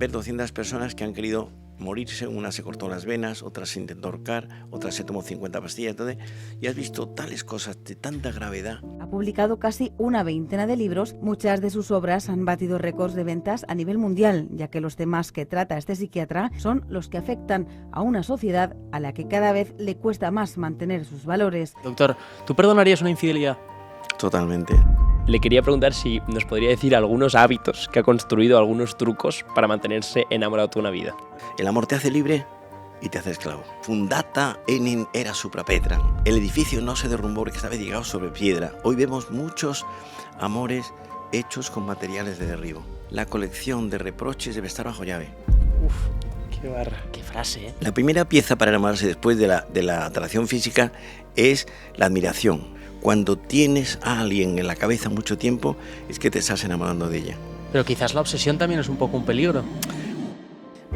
ver 200 personas que han querido morirse, una se cortó las venas, otra se intentó ahorcar, otra se tomó 50 pastillas, entonces, y has visto tales cosas de tanta gravedad. Ha publicado casi una veintena de libros. Muchas de sus obras han batido récords de ventas a nivel mundial, ya que los temas que trata este psiquiatra son los que afectan a una sociedad a la que cada vez le cuesta más mantener sus valores. Doctor, ¿tú perdonarías una infidelidad? Totalmente. Le quería preguntar si nos podría decir algunos hábitos que ha construido, algunos trucos para mantenerse enamorado toda una vida. El amor te hace libre y te hace esclavo. Fundata enim era suprapetram. El edificio no se derrumbó porque estaba edificado sobre piedra. Hoy vemos muchos amores hechos con materiales de derribo. La colección de reproches debe estar bajo llave. Uf, qué barra. Qué frase, ¿eh? La primera pieza para enamorarse después de la atracción física es la admiración. Cuando tienes a alguien en la cabeza mucho tiempo, es que te estás enamorando de ella. Pero quizás la obsesión también es un poco un peligro.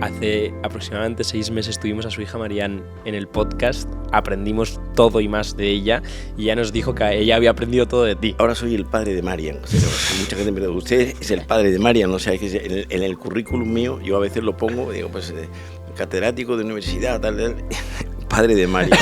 Hace aproximadamente 6 meses tuvimos a su hija Marianne en el podcast, aprendimos todo y más de ella y ella nos dijo que ella había aprendido todo de ti. Ahora soy el padre de Marianne. O sea, mucha gente me pregunta, usted es el padre de Marianne, o sea, es que en el currículum mío yo a veces lo pongo, digo, pues catedrático de universidad, tal, padre de Marianne.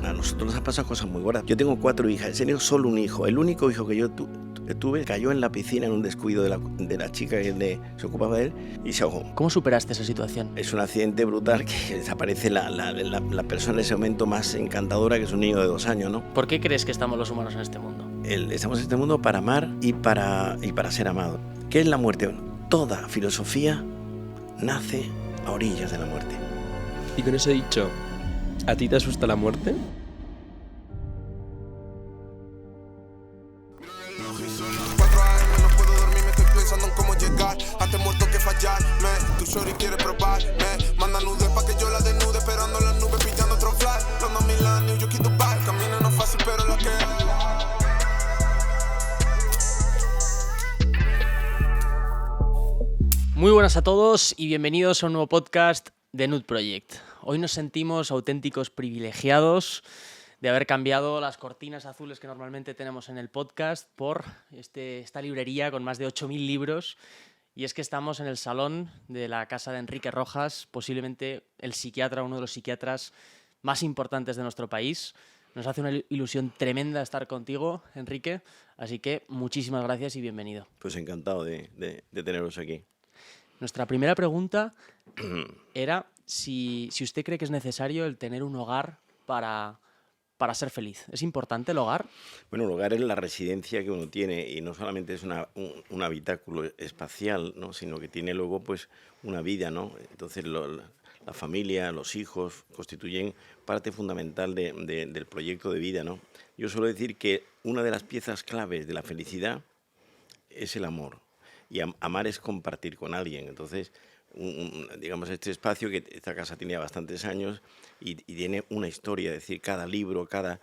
A nosotros nos han pasado cosas muy gordas. Yo tengo 4 hijas, he tenido solo un hijo. El único hijo que yo tuve cayó en la piscina en un descuido de la chica que se ocupaba de él y se ahogó. ¿Cómo superaste esa situación? Es un accidente brutal que desaparece la persona en ese momento más encantadora, que es un niño de 2 años, ¿no? ¿Por qué crees que estamos los humanos en este mundo? Estamos en este mundo para amar y para ser amados. ¿Qué es la muerte? Toda filosofía nace a orillas de la muerte. Y con eso dicho, ¿a ti te asusta la muerte? Antes muerto que fallarme, tu shorty quiere probarme. Manda nudes pa' que yo la desnude, esperando en las nubes, pillando otro fly. London, Milán, New York y Dubai. Camino no es fácil, pero lo que Muy buenas a todos y bienvenidos a un nuevo podcast de Nude Project. Hoy nos sentimos auténticos privilegiados de haber cambiado las cortinas azules que normalmente tenemos en el podcast por esta librería con más de 8.000 libros. Y es que estamos en el salón de la casa de Enrique Rojas, posiblemente el psiquiatra, uno de los psiquiatras más importantes de nuestro país. Nos hace una ilusión tremenda estar contigo, Enrique, así que muchísimas gracias y bienvenido. Pues encantado de teneros aquí. Nuestra primera pregunta era si usted cree que es necesario el tener un hogar para ser feliz. ¿Es importante el hogar? Bueno, el hogar es la residencia que uno tiene y no solamente es un habitáculo espacial, ¿no? Sino que tiene luego pues una vida, ¿no? Entonces la familia, los hijos constituyen parte fundamental del proyecto de vida, ¿no? Yo suelo decir que una de las piezas claves de la felicidad es el amor y amar es compartir con alguien. Entonces, digamos, este espacio, que esta casa tiene bastantes años y tiene una historia, es decir, cada libro, cada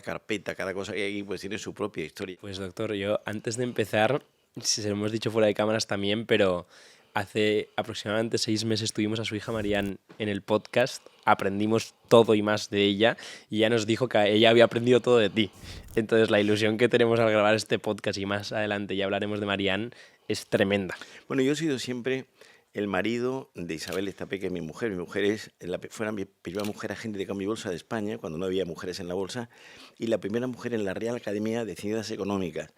carpeta, cada cosa que hay aquí, pues tiene su propia historia. Pues doctor, yo antes de empezar, si se lo hemos dicho fuera de cámaras también, pero hace aproximadamente 6 meses tuvimos a su hija Marianne en el podcast, aprendimos todo y más de ella y ella nos dijo que ella había aprendido todo de ti. Entonces la ilusión que tenemos al grabar este podcast y más adelante ya hablaremos de Marianne es tremenda. Bueno, yo he sido siempre el marido de Isabel Estapé, que es mi mujer. Mi mujer fue la primera mujer agente de cambio y bolsa de España, cuando no había mujeres en la bolsa, y la primera mujer en la Real Academia de Ciencias Económicas.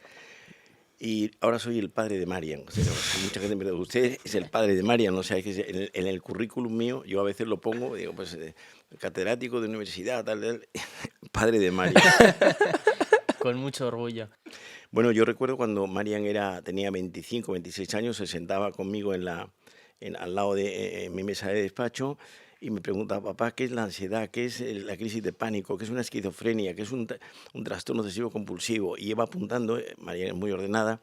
Y ahora soy el padre de Marianne. O sea, mucha gente me pregunta, usted es el padre de Marianne, o sea, es que en el currículum mío yo a veces lo pongo, digo, pues catedrático de universidad, tal, padre de Marianne. Con mucho orgullo. Bueno, yo recuerdo cuando Marianne tenía 25, 26 años, se sentaba conmigo al lado de mi mesa de despacho y me pregunta, papá, ¿qué es la ansiedad? ¿Qué es la crisis de pánico? ¿Qué es una esquizofrenia? ¿Qué es un trastorno obsesivo compulsivo? Y iba apuntando, María es muy ordenada,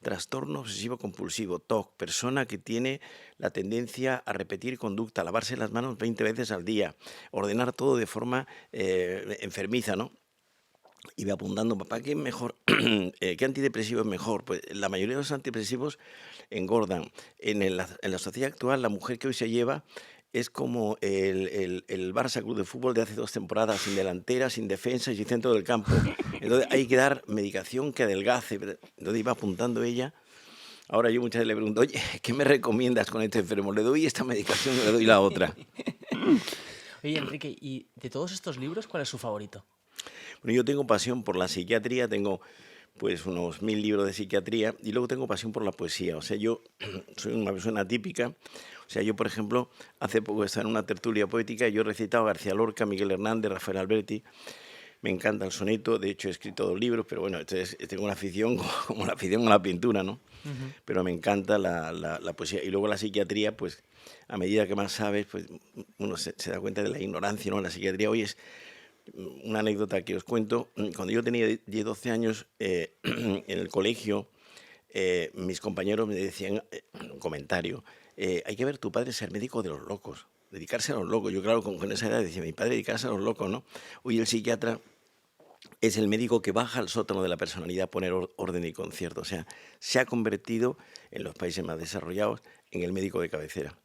trastorno obsesivo compulsivo, TOC, persona que tiene la tendencia a repetir conducta, a lavarse las manos 20 veces al día, ordenar todo de forma enfermiza, ¿no? Iba apuntando, papá, ¿qué es mejor? ¿Qué antidepresivo es mejor? Pues la mayoría de los antidepresivos engordan. En la sociedad actual, la mujer que hoy se lleva es como el Barça Club de Fútbol de hace 2 temporadas, sin delantera, sin defensa y sin centro del campo. Entonces hay que dar medicación que adelgace. Entonces iba apuntando ella Ahora yo muchas veces le pregunto, oye, ¿qué me recomiendas con este enfermo? ¿Le doy esta medicación o le doy la otra? Oye, Enrique, y de todos estos libros, ¿cuál es su favorito? Bueno, yo tengo pasión por la psiquiatría, tengo pues unos 1000 libros de psiquiatría y luego tengo pasión por la poesía. O sea, yo soy una persona típica. O sea, yo, por ejemplo, hace poco estaba en una tertulia poética y yo he recitado a García Lorca, Miguel Hernández, Rafael Alberti. Me encanta el soneto, de hecho he escrito 2 libros, pero bueno, tengo una afición como la afición a la pintura, ¿no? Pero me encanta la poesía. Y luego la psiquiatría, pues a medida que más sabes, pues uno se da cuenta de la ignorancia, ¿no? La psiquiatría hoy es una anécdota que os cuento. Cuando yo tenía 10-12 años, en el colegio, mis compañeros me decían, un comentario, hay que ver, tu padre ser médico de los locos, dedicarse a los locos. Yo, claro, con esa edad decía, mi padre dedicarse a los locos, ¿no? Hoy el psiquiatra es el médico que baja al sótano de la personalidad a poner orden y concierto. O sea, se ha convertido, en los países más desarrollados, en el médico de cabecera.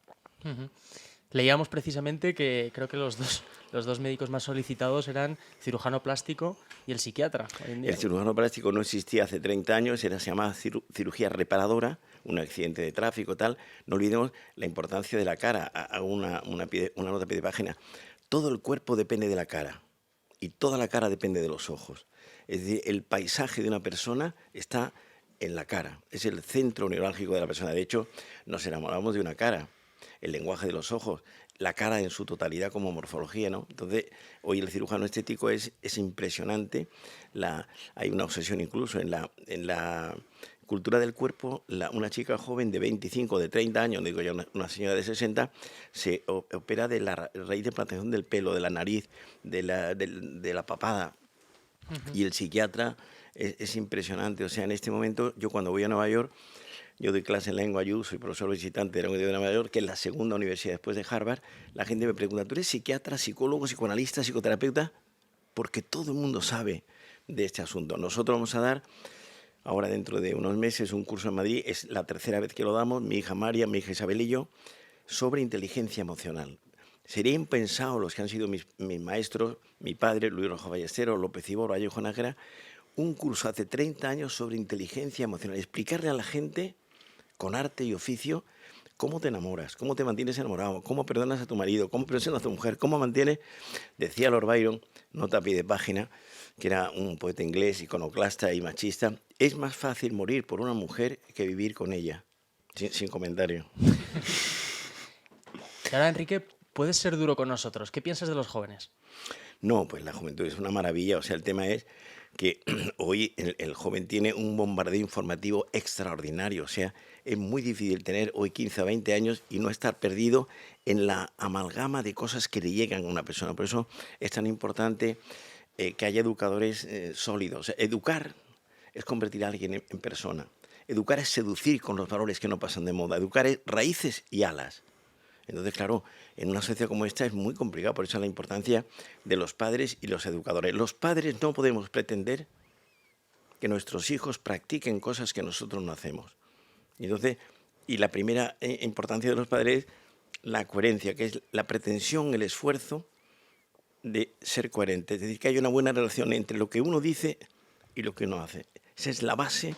Leíamos precisamente que creo que los dos médicos más solicitados eran el cirujano plástico y el psiquiatra. Hoy en día. El cirujano plástico no existía hace 30 años, se llamaba cirugía reparadora, un accidente de tráfico, tal. No olvidemos la importancia de la cara. Hago una nota a pie de página. Todo el cuerpo depende de la cara y toda la cara depende de los ojos. Es decir, el paisaje de una persona está en la cara, es el centro neurálgico de la persona. De hecho, nos enamoramos de una cara, el lenguaje de los ojos, la cara en su totalidad como morfología, ¿no? Entonces, hoy el cirujano estético es impresionante. Hay una obsesión incluso en la cultura del cuerpo. Una chica joven de 25, de 30 años, digo ya una señora de 60, se opera de la raíz de plantación del pelo, de la nariz, de la papada. Y el psiquiatra es impresionante. O sea, en este momento, yo cuando voy a Nueva York, yo doy clase en lengua, yo soy profesor visitante de la Universidad de Nueva York, que es la segunda universidad después de Harvard. La gente me pregunta, ¿tú eres psiquiatra, psicólogo, psicoanalista, psicoterapeuta? Porque todo el mundo sabe de este asunto. Nosotros vamos a dar, ahora dentro de unos meses, un curso en Madrid, es la 3ª vez que lo damos, mi hija María, mi hija Isabel y yo, sobre inteligencia emocional. Sería impensado los que han sido mis maestros, mi padre, Luis Rojo Ballesteros, López Ibor, Vallejo Nájera, un curso hace 30 años sobre inteligencia emocional. Explicarle a la gente, con arte y oficio, cómo te enamoras, cómo te mantienes enamorado, cómo perdonas a tu marido, cómo perdonas a tu mujer, cómo mantienes, decía Lord Byron, nota a pie de página, que era un poeta inglés, iconoclasta y machista, es más fácil morir por una mujer que vivir con ella. Sin comentario. Y ahora, Enrique, puedes ser duro con nosotros. ¿Qué piensas de los jóvenes? No, pues la juventud es una maravilla. O sea, el tema es que hoy el joven tiene un bombardeo informativo extraordinario. O sea, es muy difícil tener hoy 15 o 20 años y no estar perdido en la amalgama de cosas que le llegan a una persona. Por eso es tan importante que haya educadores sólidos. O sea, educar es convertir a alguien en persona. Educar es seducir con los valores que no pasan de moda. Educar es raíces y alas. Entonces, claro, en una sociedad como esta es muy complicado, por eso la importancia de los padres y los educadores. Los padres no podemos pretender que nuestros hijos practiquen cosas que nosotros no hacemos. Y la primera importancia de los padres es la coherencia, que es la pretensión, el esfuerzo de ser coherente. Es decir, que haya una buena relación entre lo que uno dice y lo que uno hace. Esa es la base,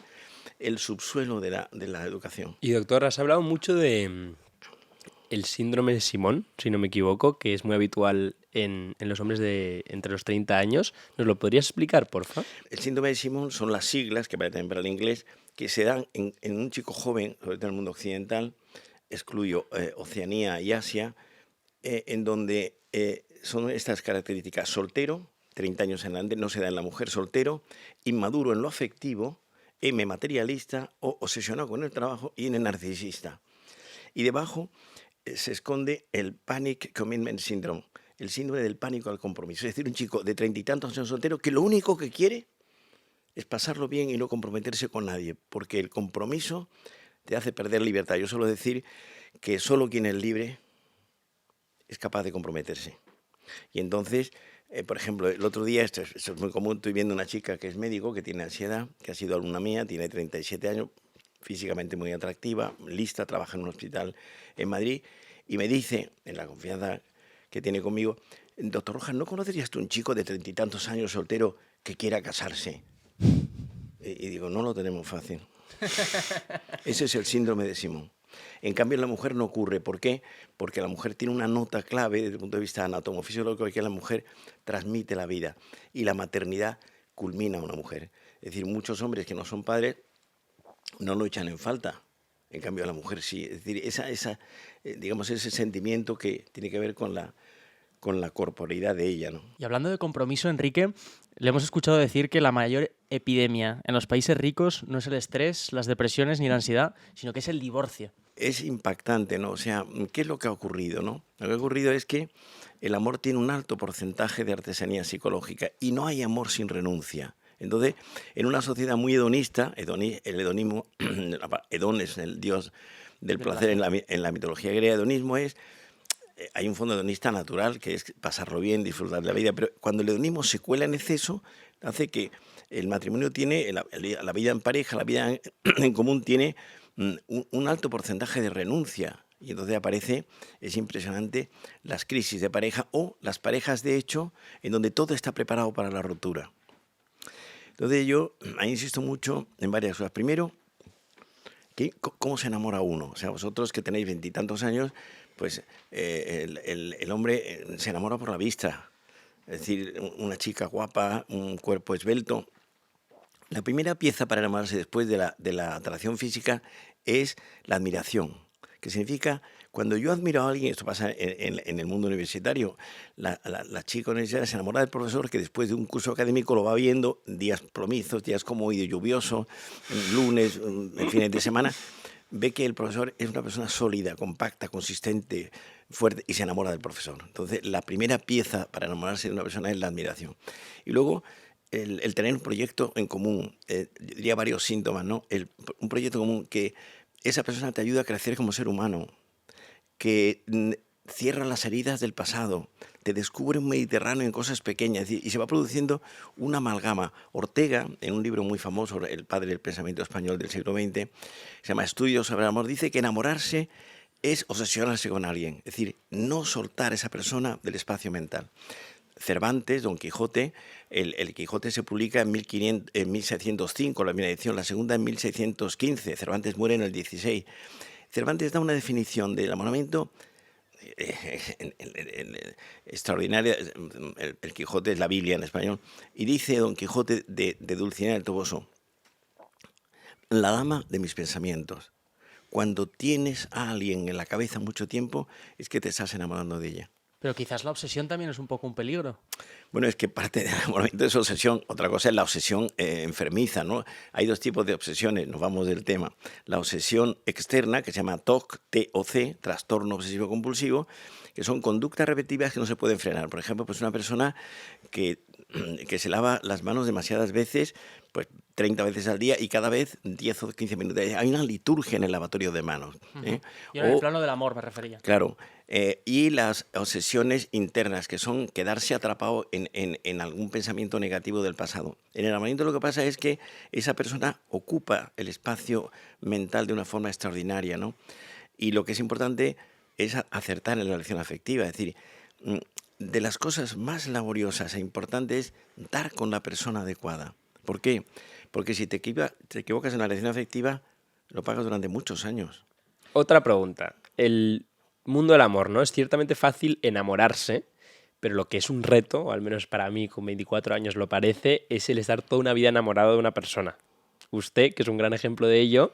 el subsuelo de la educación. Y doctor, has hablado mucho de el síndrome de Simón, si no me equivoco, que es muy habitual en los hombres de entre los 30 años. ¿Nos lo podrías explicar, por favor? El síndrome de Simón son las siglas, que parecen para el inglés, que se dan en un chico joven, sobre todo en el mundo occidental, excluyo Oceanía y Asia, en donde son estas características: soltero, 30 años en adelante, no se da en la mujer; soltero, inmaduro en lo afectivo, materialista o obsesionado con el trabajo, y en narcisista. Y debajo se esconde el Panic Commitment Syndrome, el síndrome del pánico al compromiso. Es decir, un chico de 30 y tantos años soltero que lo único que quiere es pasarlo bien y no comprometerse con nadie, porque el compromiso te hace perder libertad. Yo suelo decir que solo quien es libre es capaz de comprometerse. Y entonces, por ejemplo, el otro día, esto es muy común, estoy viendo una chica que es médico, que tiene ansiedad, que ha sido alumna mía, tiene 37 años, físicamente muy atractiva, lista, trabaja en un hospital en Madrid, y me dice, en la confianza que tiene conmigo: doctor Rojas, ¿no conocerías tú un chico de 30 y tantos años soltero que quiera casarse? Y digo, no lo tenemos fácil. Ese es el síndrome de Simón. En cambio, en la mujer no ocurre. ¿Por qué? Porque la mujer tiene una nota clave desde el punto de vista anatomofisiológico, que la mujer transmite la vida y la maternidad culmina a una mujer. Es decir, muchos hombres que no son padres no lo echan en falta. En cambio, la mujer sí. Es decir, digamos, ese sentimiento que tiene que ver con la corporeidad de ella, ¿no? Y hablando de compromiso, Enrique, le hemos escuchado decir que la mayor epidemia en los países ricos no es el estrés, las depresiones ni la ansiedad, sino que es el divorcio. Es impactante, ¿no? O sea, ¿qué es lo que ha ocurrido, no? Lo que ha ocurrido es que el amor tiene un alto porcentaje de artesanía psicológica y no hay amor sin renuncia. Entonces, en una sociedad muy hedonista, el hedonismo, Hedón es el dios del placer en la mitología griega, hedonismo es, hay un fondo hedonista natural que es pasarlo bien, disfrutar de la vida, pero cuando el hedonismo se cuela en exceso, hace que el matrimonio tiene, la vida en pareja, la vida en común tiene un alto porcentaje de renuncia. Y entonces aparece, es impresionante, las crisis de pareja o las parejas de hecho en donde todo está preparado para la ruptura. Entonces yo ahí insisto mucho en varias cosas. Primero, ¿cómo se enamora uno? O sea, vosotros que tenéis 20 y tantos años, pues el hombre se enamora por la vista. Es decir, una chica guapa, un cuerpo esbelto. La primera pieza para enamorarse después de la atracción física es la admiración, que significa, cuando yo admiro a alguien, esto pasa en el mundo universitario, la chica universitaria se enamora del profesor que después de un curso académico lo va viendo, días plomizos, días como hoy de lluvioso, lunes, en fines de semana, ve que el profesor es una persona sólida, compacta, consistente, fuerte, y se enamora del profesor. Entonces, la primera pieza para enamorarse de una persona es la admiración. Y luego, el tener un proyecto en común, diría varios síntomas, ¿no? Un proyecto común que esa persona te ayuda a crecer como ser humano, que cierra las heridas del pasado, te descubre un Mediterráneo en cosas pequeñas, y se va produciendo una amalgama. Ortega, en un libro muy famoso, el padre del pensamiento español del siglo XX, se llama Estudios sobre el amor, dice que enamorarse es obsesionarse con alguien, es decir, no soltar a esa persona del espacio mental. Cervantes, Don Quijote, el Quijote se publica en 1605, la primera edición, la segunda en 1615, Cervantes muere en el 16. Cervantes da una definición del enamoramiento extraordinaria. El Quijote es la Biblia en español, y dice Don Quijote de Dulcinea del Toboso: la dama de mis pensamientos. Cuando tienes a alguien en la cabeza mucho tiempo, es que te estás enamorando de ella. Pero quizás la obsesión también es un poco un peligro. Bueno, es que parte del enamoramiento es obsesión. Otra cosa es la obsesión enfermiza, ¿no? Hay dos tipos de obsesiones, nos vamos del tema. La obsesión externa, que se llama TOC, T-O-C, trastorno obsesivo compulsivo, que son conductas repetitivas que no se pueden frenar. Por ejemplo, pues una persona que se lava las manos demasiadas veces, pues 30 veces al día, y cada vez 10 o 15 minutos. Hay una liturgia en el lavatorio de manos. Yo en el plano del amor me refería. Claro. Y las obsesiones internas, que son quedarse atrapado en algún pensamiento negativo del pasado. En el enamoramiento lo que pasa es que esa persona ocupa el espacio mental de una forma extraordinaria, ¿no? Y lo que es importante es acertar en la relación afectiva. Es decir, de las cosas más laboriosas e importantes es dar con la persona adecuada. ¿Por qué? Porque si te equivocas en la relación afectiva, lo pagas durante muchos años. Otra pregunta. El mundo del amor, ¿no? Es ciertamente fácil enamorarse, pero lo que es un reto, o al menos para mí con 24 años lo parece, es el estar toda una vida enamorado de una persona. Usted, que es un gran ejemplo de ello,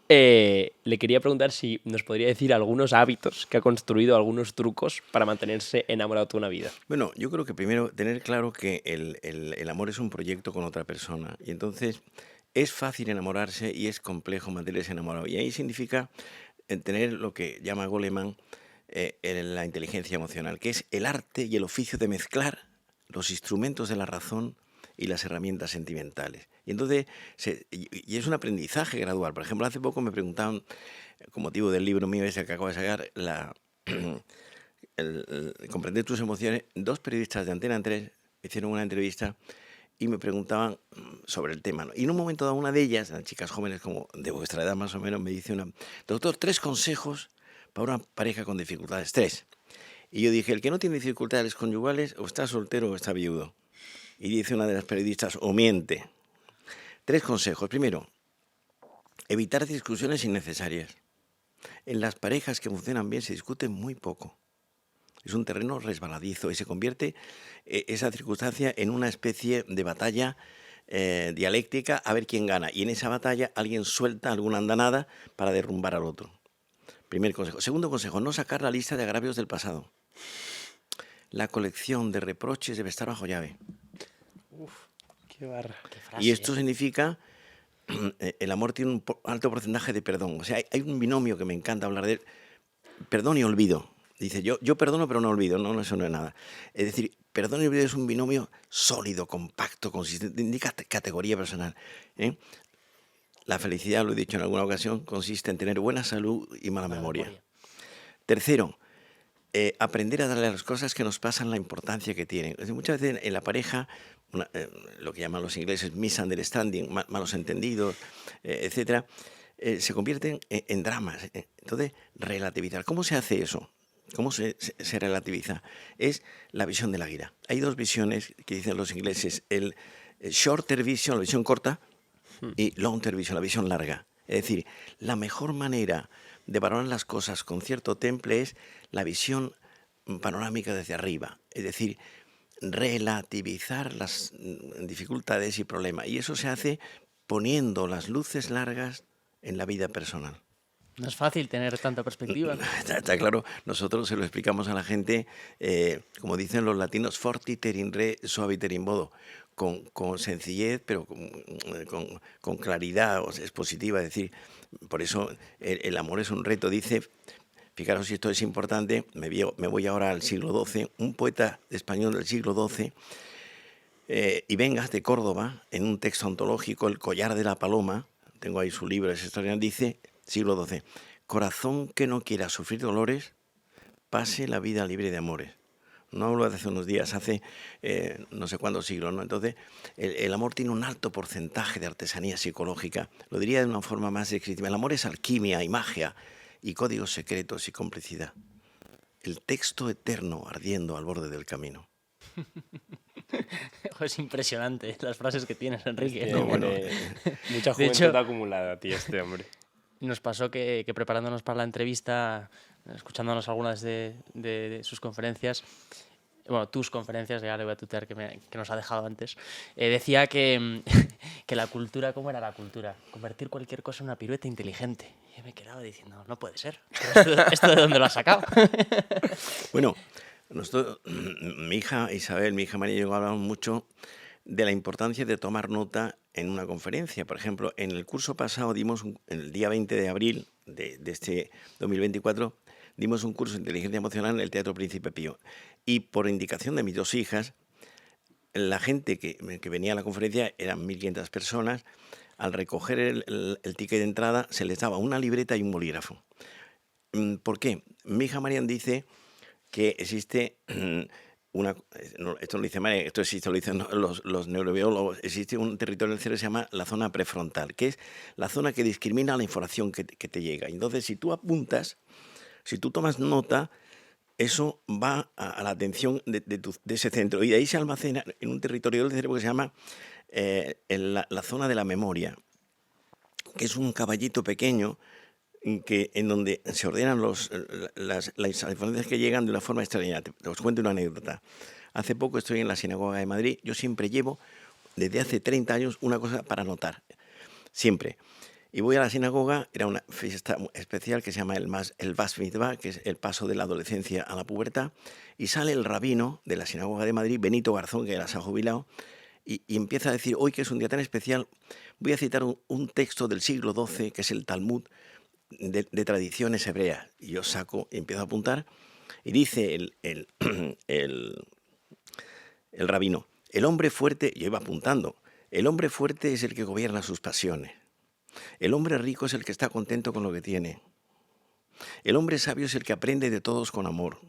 le quería preguntar si nos podría decir algunos hábitos que ha construido, algunos trucos para mantenerse enamorado toda una vida. Bueno, yo creo que primero tener claro que el amor es un proyecto con otra persona, y entonces es fácil enamorarse y es complejo mantenerse enamorado. Y ahí significa tener lo que llama Goleman la inteligencia emocional, que es el arte y el oficio de mezclar los instrumentos de la razón y las herramientas sentimentales. Y entonces, y es un aprendizaje gradual. Por ejemplo, hace poco me preguntaban, con motivo del libro mío ese que acabo de sacar, Comprender tus emociones, 2 periodistas de Antena 3 hicieron una entrevista y me preguntaban sobre el tema, ¿no? Y en un momento dado, una de ellas, las chicas jóvenes como de vuestra edad más o menos, me dice doctor, 3 consejos para una pareja con dificultades. 3. Y yo dije, el que no tiene dificultades conyugales o está soltero o está viudo. Y dice una de las periodistas, o miente. 3 consejos. Primero, Evitar discusiones innecesarias. En las parejas que funcionan bien se discute muy poco. Es un terreno resbaladizo y se convierte esa circunstancia en una especie de batalla dialéctica a ver quién gana. Y en esa batalla alguien suelta alguna andanada para derrumbar al otro. Primer consejo. Segundo consejo, no sacar la lista de agravios del pasado. La colección de reproches debe estar bajo llave. Qué barra. Qué frase, Y esto significa, el amor tiene un alto porcentaje de perdón. O sea, hay un binomio que me encanta hablar de él, perdón y olvido. Dice, yo perdono pero no olvido. No, eso no es nada. Es decir, perdón y olvido es un binomio sólido, compacto, consistente, indica categoría personal. La felicidad, lo he dicho en alguna ocasión, consiste en tener buena salud y mala memoria. Tercero, aprender a darle a las cosas que nos pasan la importancia que tienen. Es decir, muchas veces en la pareja, lo que llaman los ingleses misunderstanding, malos entendidos, etcétera, se convierten en dramas. Entonces, relativizar. ¿Cómo se hace eso? ¿Cómo se relativiza? Es la visión del águila. Hay dos visiones que dicen los ingleses, el shorter vision, la visión corta, y longer vision, la visión larga. Es decir, la mejor manera de valorar las cosas con cierto temple es la visión panorámica desde arriba. Es decir, relativizar las dificultades y problemas. Y eso se hace poniendo las luces largas en la vida personal. No es fácil tener tanta perspectiva. Está claro, nosotros se lo explicamos a la gente, como dicen los latinos, fortiter in re, suaviter in modo, con sencillez, pero con claridad, o sea, es positiva. Es decir, por eso el amor es un reto. Dice, fijaros si esto es importante, me voy ahora al siglo XII, un poeta español del siglo XII, Ibengas de Córdoba, en un texto ontológico, El collar de la paloma, tengo ahí su libro, es extraordinario, dice, siglo XII, corazón que no quiera sufrir dolores, pase la vida libre de amores. No hablo de hace unos días, hace no sé cuántos siglos, ¿no? Entonces, el amor tiene un alto porcentaje de artesanía psicológica. Lo diría de una forma más descriptiva. El amor es alquimia y magia y códigos secretos y complicidad. El texto eterno ardiendo al borde del camino. Es impresionante las frases que tienes, Enrique. No, bueno, mucha juventud hecho, acumulada, tío, este hombre. Nos pasó que preparándonos para la entrevista, escuchándonos algunas de sus conferencias, bueno, tus conferencias, ya le voy a tutear que nos ha dejado antes, decía que la cultura, ¿cómo era la cultura? Convertir cualquier cosa en una pirueta inteligente. Y yo me quedaba diciendo, no puede ser. ¿Esto de dónde lo has sacado? Bueno, mi hija Isabel, mi hija María y yo hablamos mucho de la importancia de tomar nota en una conferencia. Por ejemplo, en el curso pasado en el día 20 de abril de este 2024, dimos un curso de inteligencia emocional en el Teatro Príncipe Pío. Y por indicación de mis dos hijas, la gente que venía a la conferencia, eran 1.500 personas, al recoger el ticket de entrada se les daba una libreta y un bolígrafo. ¿Por qué? Mi hija Marian dice que existe esto lo dice María, esto existe, lo dicen los neurobiólogos, existe un territorio del cerebro que se llama la zona prefrontal, que es la zona que discrimina la información que te llega. Entonces, si tú apuntas, si tú tomas nota, eso va a la atención de ese centro y de ahí se almacena en un territorio del cerebro que se llama la zona de la memoria, que es un caballito pequeño en donde se ordenan las informaciones que llegan de una forma extraña. Os cuento una anécdota. Hace poco estoy en la Sinagoga de Madrid. Yo siempre llevo, desde hace 30 años, una cosa para anotar. Siempre. Y voy a la sinagoga, era una fiesta especial que se llama el Bas Mitzvah, que es el paso de la adolescencia a la pubertad, y sale el rabino de la Sinagoga de Madrid, Benito Garzón, que ya se ha jubilado, y empieza a decir, hoy que es un día tan especial, voy a citar un texto del siglo XII, que es el Talmud, de tradiciones hebreas. Y yo saco y empiezo a apuntar, y dice el rabino, el hombre fuerte, yo iba apuntando, el hombre fuerte es el que gobierna sus pasiones. El hombre rico es el que está contento con lo que tiene. El hombre sabio es el que aprende de todos con amor.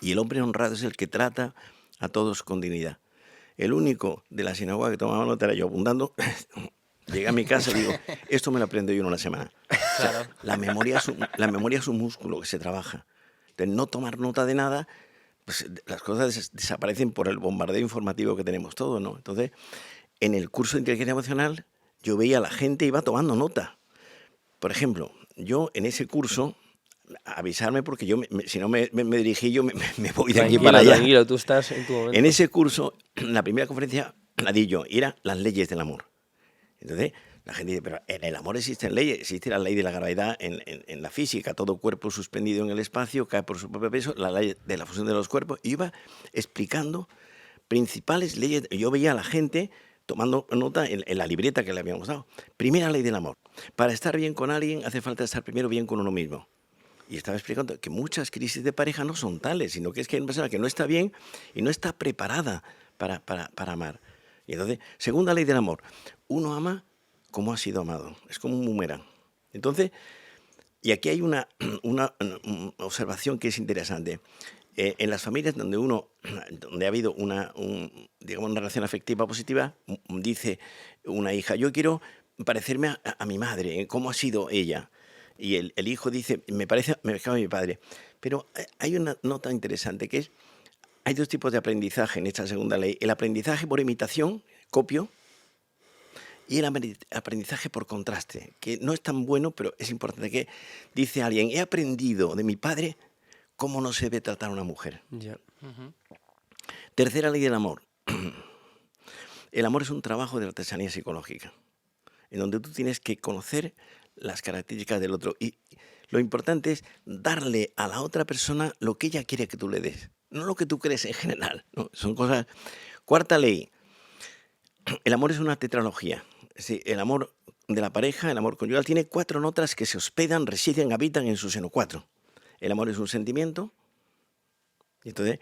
Y el hombre honrado es el que trata a todos con dignidad. El único de la sinagoga que tomaba nota era yo apuntando. Llegué a mi casa y digo, esto me lo aprendo yo en una semana. Claro. O sea, la memoria es un músculo que se trabaja. De no tomar nota de nada, pues las cosas desaparecen por el bombardeo informativo que tenemos todos, ¿no? Entonces, en el curso de inteligencia emocional, yo veía a la gente iba tomando nota. Por ejemplo, yo en ese curso, avisarme porque yo, si no me dirigí, yo me voy de aquí para allá. Tranquilo, tú estás en tu momento. En ese curso, la primera conferencia la di yo, y era las leyes del amor. Entonces, la gente dice, pero en el amor existen leyes, existe la ley de la gravedad en la física, todo cuerpo suspendido en el espacio cae por su propio peso, la ley de la fusión de los cuerpos, y iba explicando principales leyes. Yo veía a la gente tomando nota en la libreta que le habíamos dado. Primera ley del amor. Para estar bien con alguien hace falta estar primero bien con uno mismo. Y estaba explicando que muchas crisis de pareja no son tales, sino que es que hay una persona que no está bien y no está preparada para amar. Y entonces, segunda ley del amor. Uno ama como ha sido amado. Es como un boomerang. Entonces, y aquí hay una observación que es interesante. En las familias donde ha habido una relación afectiva positiva, dice una hija, yo quiero parecerme a mi madre, cómo ha sido ella. Y el hijo dice, me parece a mi padre. Pero hay una nota interesante que es, hay dos tipos de aprendizaje en esta segunda ley. El aprendizaje por imitación, copio, y el aprendizaje por contraste, que no es tan bueno, pero es importante. Que dice alguien, he aprendido de mi padre cómo no se debe tratar a una mujer. Ya. Tercera ley del amor. El amor es un trabajo de artesanía psicológica, en donde tú tienes que conocer las características del otro. Y lo importante es darle a la otra persona lo que ella quiere que tú le des, no lo que tú crees en general, ¿no? Son cosas. Cuarta ley. El amor es una tetralogía. Es decir, el amor de la pareja, el amor conyugal, tiene 4 notas que se hospedan, residen, habitan en su seno. 4. El amor es un sentimiento. Y entonces,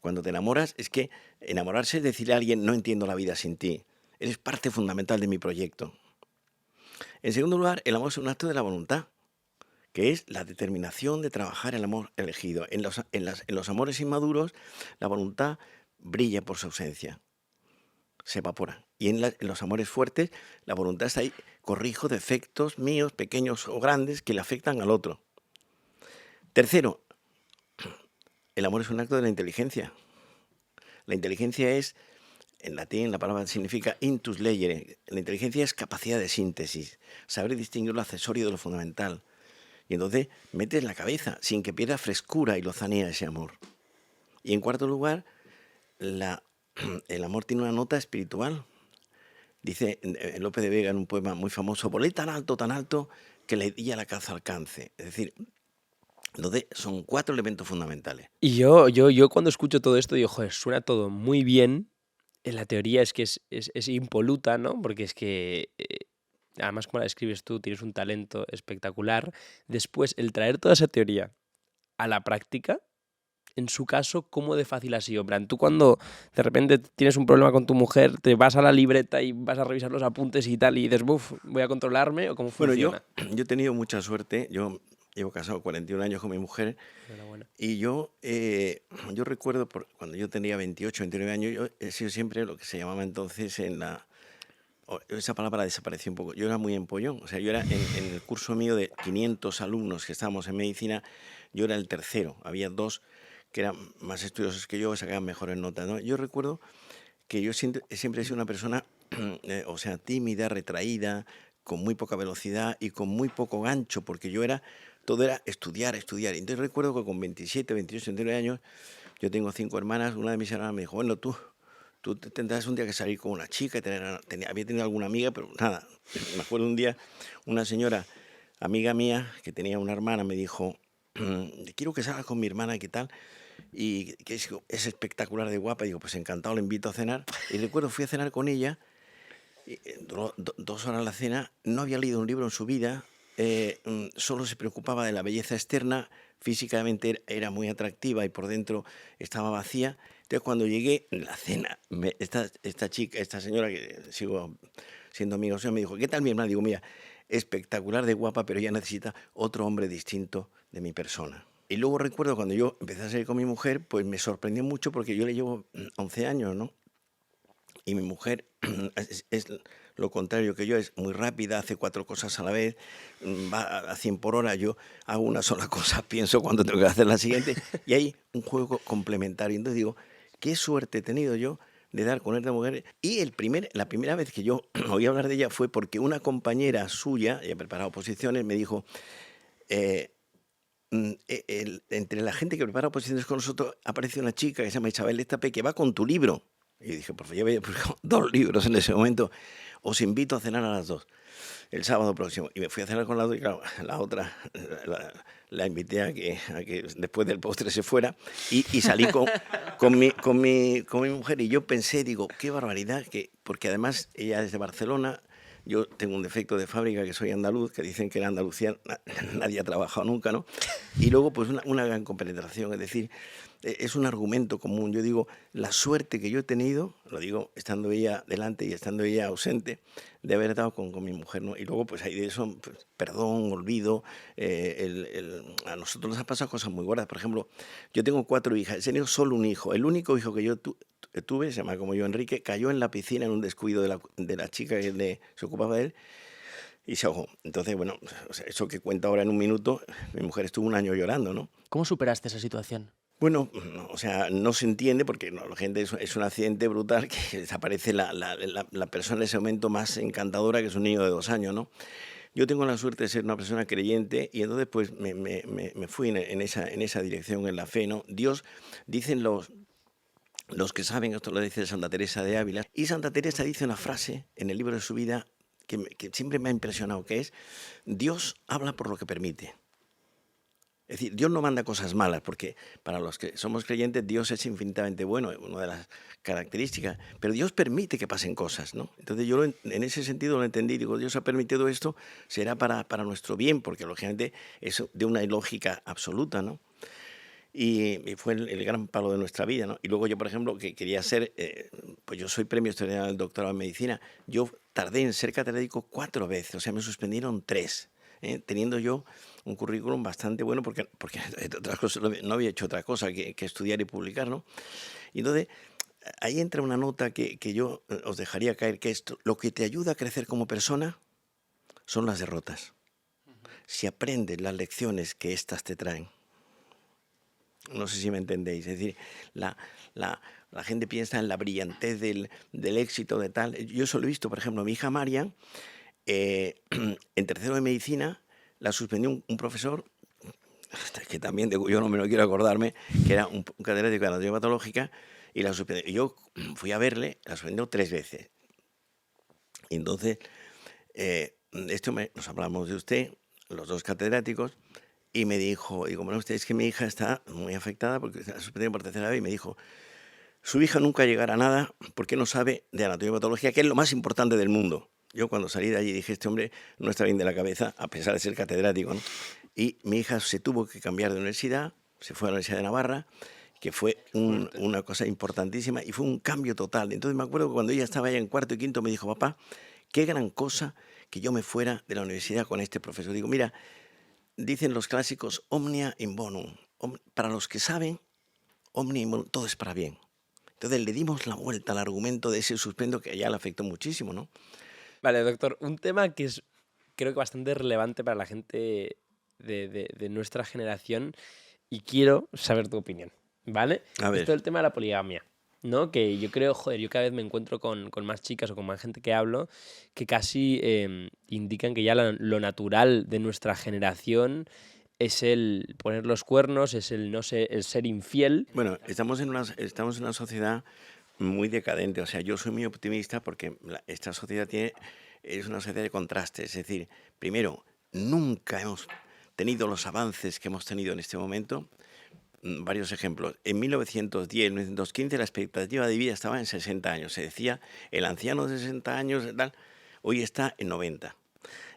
cuando te enamoras, es que enamorarse es decirle a alguien, no entiendo la vida sin ti. Eres parte fundamental de mi proyecto. En segundo lugar, el amor es un acto de la voluntad, que es la determinación de trabajar el amor elegido. En los amores inmaduros, la voluntad brilla por su ausencia, se evapora. Y en los amores fuertes, la voluntad está ahí, corrijo defectos míos, pequeños o grandes, que le afectan al otro. Tercero, el amor es un acto de la inteligencia. La inteligencia es, en latín la palabra significa intus legere. La inteligencia es capacidad de síntesis, saber distinguir lo accesorio de lo fundamental. Y entonces metes en la cabeza, sin que pierda frescura y lozanía ese amor. Y en cuarto lugar, el amor tiene una nota espiritual. Dice Lope de Vega en un poema muy famoso, volé tan alto, que le di a la caza alcance. Es decir, entonces son 4 elementos fundamentales. Y yo cuando escucho todo esto digo, joder, suena todo muy bien. En la teoría es que es impoluta, ¿no? Porque es que, además como la describes tú, tienes un talento espectacular. Después, el traer toda esa teoría a la práctica, en su caso, ¿cómo de fácil ha sido? En plan, tú cuando de repente tienes un problema con tu mujer, te vas a la libreta y vas a revisar los apuntes y tal, y dices, buf, voy a controlarme, ¿o cómo funciona? Bueno, yo he tenido mucha suerte. Yo llevo casado 41 años con mi mujer. Enhorabuena. Y yo recuerdo, cuando yo tenía 28, 29 años, yo he sido siempre lo que se llamaba entonces esa palabra desapareció un poco. Yo era muy empollón. O sea, yo era en el curso mío de 500 alumnos que estábamos en medicina, yo era el tercero. Había 2 que eran más estudiosos que yo, sacaban mejores notas, ¿no? Yo recuerdo que yo siempre he sido una persona, tímida, retraída, con muy poca velocidad y con muy poco gancho, porque todo era estudiar. Y entonces recuerdo que con 27, 28, 29 años, yo tengo 5 hermanas, una de mis hermanas me dijo, bueno, tú tendrás un día que salir con una chica, había tenido alguna amiga, pero nada. Me acuerdo un día, una señora, amiga mía, que tenía una hermana, me dijo, quiero que salgas con mi hermana, ¿qué tal? Y que es espectacular de guapa. Digo, pues encantado, le invito a cenar. Y recuerdo, fui a cenar con ella, duró 2 horas la cena, no había leído un libro en su vida, solo se preocupaba de la belleza externa, físicamente era muy atractiva y por dentro estaba vacía. Entonces cuando llegué en la cena, esta señora que sigo siendo amigo suyo, me dijo, ¿qué tal mi hermana? Digo, mira, espectacular de guapa, pero ella necesita otro hombre distinto de mi persona. Y luego recuerdo cuando yo empecé a salir con mi mujer, pues me sorprendió mucho porque yo le llevo 11 años, ¿no? Y mi mujer es lo contrario que yo, es muy rápida, hace 4 cosas a la vez, va a 100 por hora, yo hago una sola cosa, pienso cuando tengo que hacer la siguiente, y hay un juego complementario. Entonces digo, qué suerte he tenido yo de dar con esta mujer. Y la primera vez que yo oí hablar de ella fue porque una compañera suya, ella preparaba oposiciones, me dijo, entre la gente que prepara oposiciones con nosotros aparece una chica que se llama Isabel Estape que va con tu libro. Y dije, por favor, yo había publicado 2 libros en ese momento, os invito a cenar a las 2, el sábado próximo. Y me fui a cenar con la otra, y claro, la otra la invité a que después del postre se fuera, y salí con mi mujer, y yo pensé, digo, qué barbaridad, porque además ella es de Barcelona. Yo tengo un defecto de fábrica, que soy andaluz, que dicen que en Andalucía nadie ha trabajado nunca, ¿no? Y luego, pues una gran compenetración, es decir, es un argumento común. Yo digo, la suerte que yo he tenido, lo digo estando ella delante y estando ella ausente, de haber estado con mi mujer, ¿no? Y luego, pues hay de eso, pues, perdón, olvido. A nosotros nos han pasado cosas muy gordas. Por ejemplo, yo tengo 4 hijas, he tenido solo un hijo. El único hijo que yo tuve, se llama como yo, Enrique, cayó en la piscina en un descuido de la chica que se ocupaba de él y se ahogó. Entonces, bueno, o sea, eso que cuenta ahora en un minuto, mi mujer estuvo un año llorando, ¿no? ¿Cómo superaste esa situación? Bueno, o sea, no se entiende porque la gente es un accidente brutal, que desaparece la persona en ese momento más encantadora, que es un niño de 2 años, ¿no? Yo tengo la suerte de ser una persona creyente y entonces pues me fui en esa dirección, en la fe, ¿no? Dios, dicen los que saben, esto lo dice Santa Teresa de Ávila, y Santa Teresa dice una frase en el libro de su vida que siempre me ha impresionado, que es: Dios habla por lo que permite. Es decir, Dios no manda cosas malas, porque para los que somos creyentes Dios es infinitamente bueno, una de las características, pero Dios permite que pasen cosas, ¿no? Entonces yo en ese sentido lo entendí, digo, Dios ha permitido esto, será para nuestro bien, porque lógicamente es de una ilógica absoluta, ¿no? Y fue el gran palo de nuestra vida, ¿no? Y luego yo, por ejemplo, que quería ser, pues yo soy premio extraordinario del doctorado en medicina, yo tardé en ser catedrático 4 veces, o sea, me suspendieron 3, teniendo yo un currículum bastante bueno, porque entre otras cosas no había hecho otra cosa que estudiar y publicar, ¿no? Y entonces ahí entra una nota que yo os dejaría caer, que esto, lo que te ayuda a crecer como persona son las derrotas. Si aprendes las lecciones que éstas te traen. No sé si me entendéis. Es decir, la gente piensa en la brillantez del éxito de tal. Yo eso lo he visto, por ejemplo, mi hija Marian, en tercero de medicina, la suspendió un profesor, que también de cuyo nombre no quiero acordarme, que era un catedrático de anatomía patológica, y la suspendió. Y yo fui a verle, la suspendió 3 veces. Y entonces, nos hablamos de usted, los 2 catedráticos, y me dijo, bueno, usted, es que mi hija está muy afectada porque se ha suspendido por 3ª vez, y me dijo, su hija nunca llegará a nada porque no sabe de anatomía y patología, que es lo más importante del mundo. Yo cuando salí de allí dije, este hombre no está bien de la cabeza, a pesar de ser catedrático, ¿no? Y mi hija se tuvo que cambiar de universidad, se fue a la Universidad de Navarra, que fue una cosa importantísima, y fue un cambio total. Entonces me acuerdo que cuando ella estaba ya en 4º y 5º, me dijo, papá, qué gran cosa que yo me fuera de la universidad con este profesor. Digo, mira, dicen los clásicos, omnia in bonum. Para los que saben, omnia in bonum, todo es para bien. Entonces le dimos la vuelta al argumento de ese suspendo que ya le afectó muchísimo, ¿no? Vale, doctor, un tema que es, creo que bastante relevante para la gente de nuestra generación, y quiero saber tu opinión, ¿vale? A ver. Esto es el tema de la poligamia, ¿no? Que yo creo, yo cada vez me encuentro con más chicas o con más gente que hablo que casi indican que ya lo natural de nuestra generación es el poner los cuernos, es el ser infiel. Bueno, estamos en una sociedad muy decadente. O sea, yo soy muy optimista porque esta sociedad es una sociedad de contrastes. Es decir, primero, nunca hemos tenido los avances que hemos tenido en este momento. Varios ejemplos. En 1910, 1915, la expectativa de vida estaba en 60 años. Se decía, el anciano de 60 años, tal, hoy está en 90.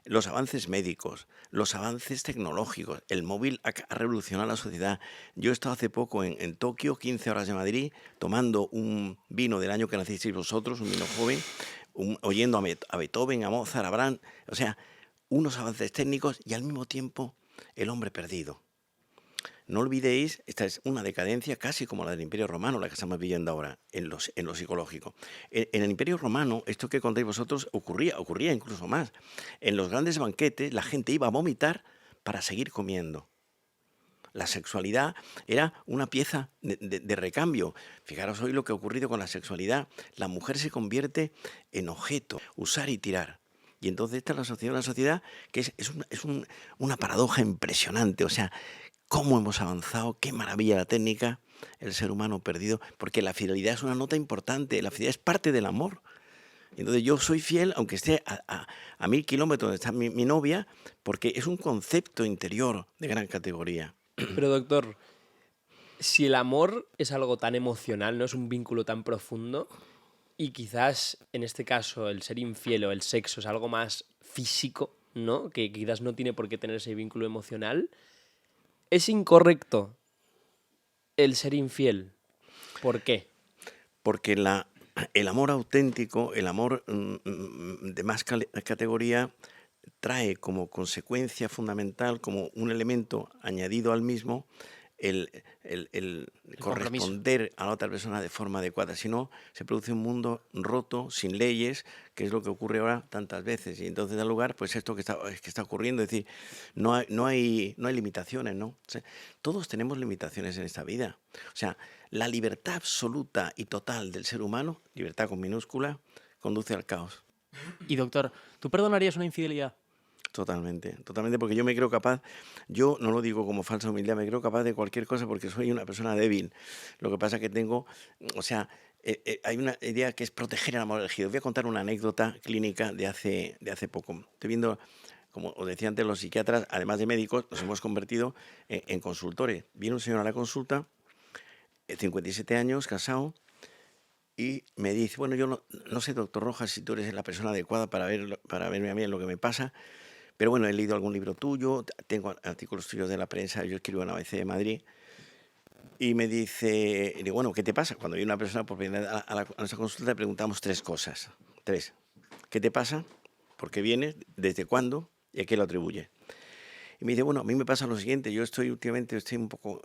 Los avances médicos, los avances tecnológicos, el móvil ha revolucionado la sociedad. Yo he estado hace poco en Tokio, 15 horas de Madrid, tomando un vino del año que nacisteis vosotros, un vino joven, oyendo a Beethoven, a Mozart, a Brahms, o sea, unos avances técnicos y al mismo tiempo el hombre perdido. No olvidéis, esta es una decadencia casi como la del Imperio Romano, la que estamos viviendo ahora, en lo psicológico. En el Imperio Romano, esto que contáis vosotros, ocurría incluso más. En los grandes banquetes, la gente iba a vomitar para seguir comiendo. La sexualidad era una pieza de recambio. Fijaros hoy lo que ha ocurrido con la sexualidad. La mujer se convierte en objeto, usar y tirar. Y entonces esta es una sociedad que una paradoja impresionante. O sea, cómo hemos avanzado, qué maravilla la técnica, el ser humano perdido, porque la fidelidad es una nota importante, la fidelidad es parte del amor. Entonces yo soy fiel aunque esté a 1000 kilómetros donde está mi novia, porque es un concepto interior de gran categoría. Pero doctor, si el amor es algo tan emocional, no es un vínculo tan profundo, y quizás en este caso el ser infiel o el sexo es algo más físico, ¿no? Que quizás no tiene por qué tener ese vínculo emocional, ¿es incorrecto el ser infiel? ¿Por qué? Porque el amor auténtico, el amor de más categoría, trae como consecuencia fundamental, como un elemento añadido al mismo, el corresponder a la otra persona de forma adecuada. Si no, se produce un mundo roto, sin leyes, que es lo que ocurre ahora tantas veces. Y entonces da lugar, pues esto que está ocurriendo, es decir, no hay limitaciones, ¿no? O sea, todos tenemos limitaciones en esta vida. O sea, la libertad absoluta y total del ser humano, libertad con minúscula, conduce al caos. Y doctor, ¿tú perdonarías una infidelidad? Totalmente, porque yo me creo capaz, yo no lo digo como falsa humildad, me creo capaz de cualquier cosa porque soy una persona débil. Lo que pasa es que tengo, o sea, hay una idea que es proteger el amor elegido. Voy a contar una anécdota clínica de hace poco. Estoy viendo, como os decía antes, los psiquiatras, además de médicos, nos hemos convertido en consultores. Viene un señor a la consulta, 57 años, casado, y me dice, bueno, yo no sé, doctor Rojas, si tú eres la persona adecuada para verme a mí en lo que me pasa. Pero bueno, he leído algún libro tuyo, tengo artículos tuyos de la prensa, yo escribo en ABC de Madrid. Y me dice, digo, bueno, ¿qué te pasa? Cuando viene una persona por primera vez a nuestra consulta, le preguntamos 3 cosas. 3. ¿Qué te pasa? ¿Por qué vienes? ¿Desde cuándo? ¿Y a qué lo atribuye? Y me dice, bueno, a mí me pasa lo siguiente, yo últimamente estoy un poco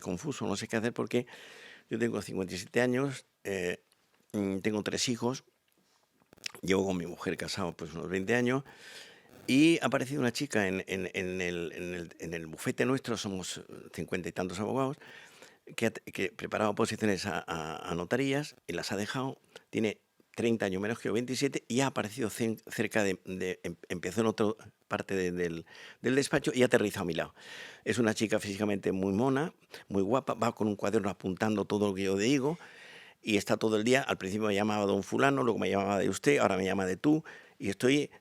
confuso, no sé qué hacer porque yo tengo 57 años, tengo 3 hijos, llevo con mi mujer casado pues unos 20 años, y ha aparecido una chica en el bufete nuestro, somos 50 y tantos abogados, que preparaba oposiciones a notarías y las ha dejado, tiene 30 años menos que yo, 27, y ha aparecido cerca empezó en otra parte del despacho y ha aterrizado a mi lado. Es una chica físicamente muy mona, muy guapa, va con un cuaderno apuntando todo lo que yo digo y está todo el día, al principio me llamaba don fulano, luego me llamaba de usted, ahora me llama de tú, y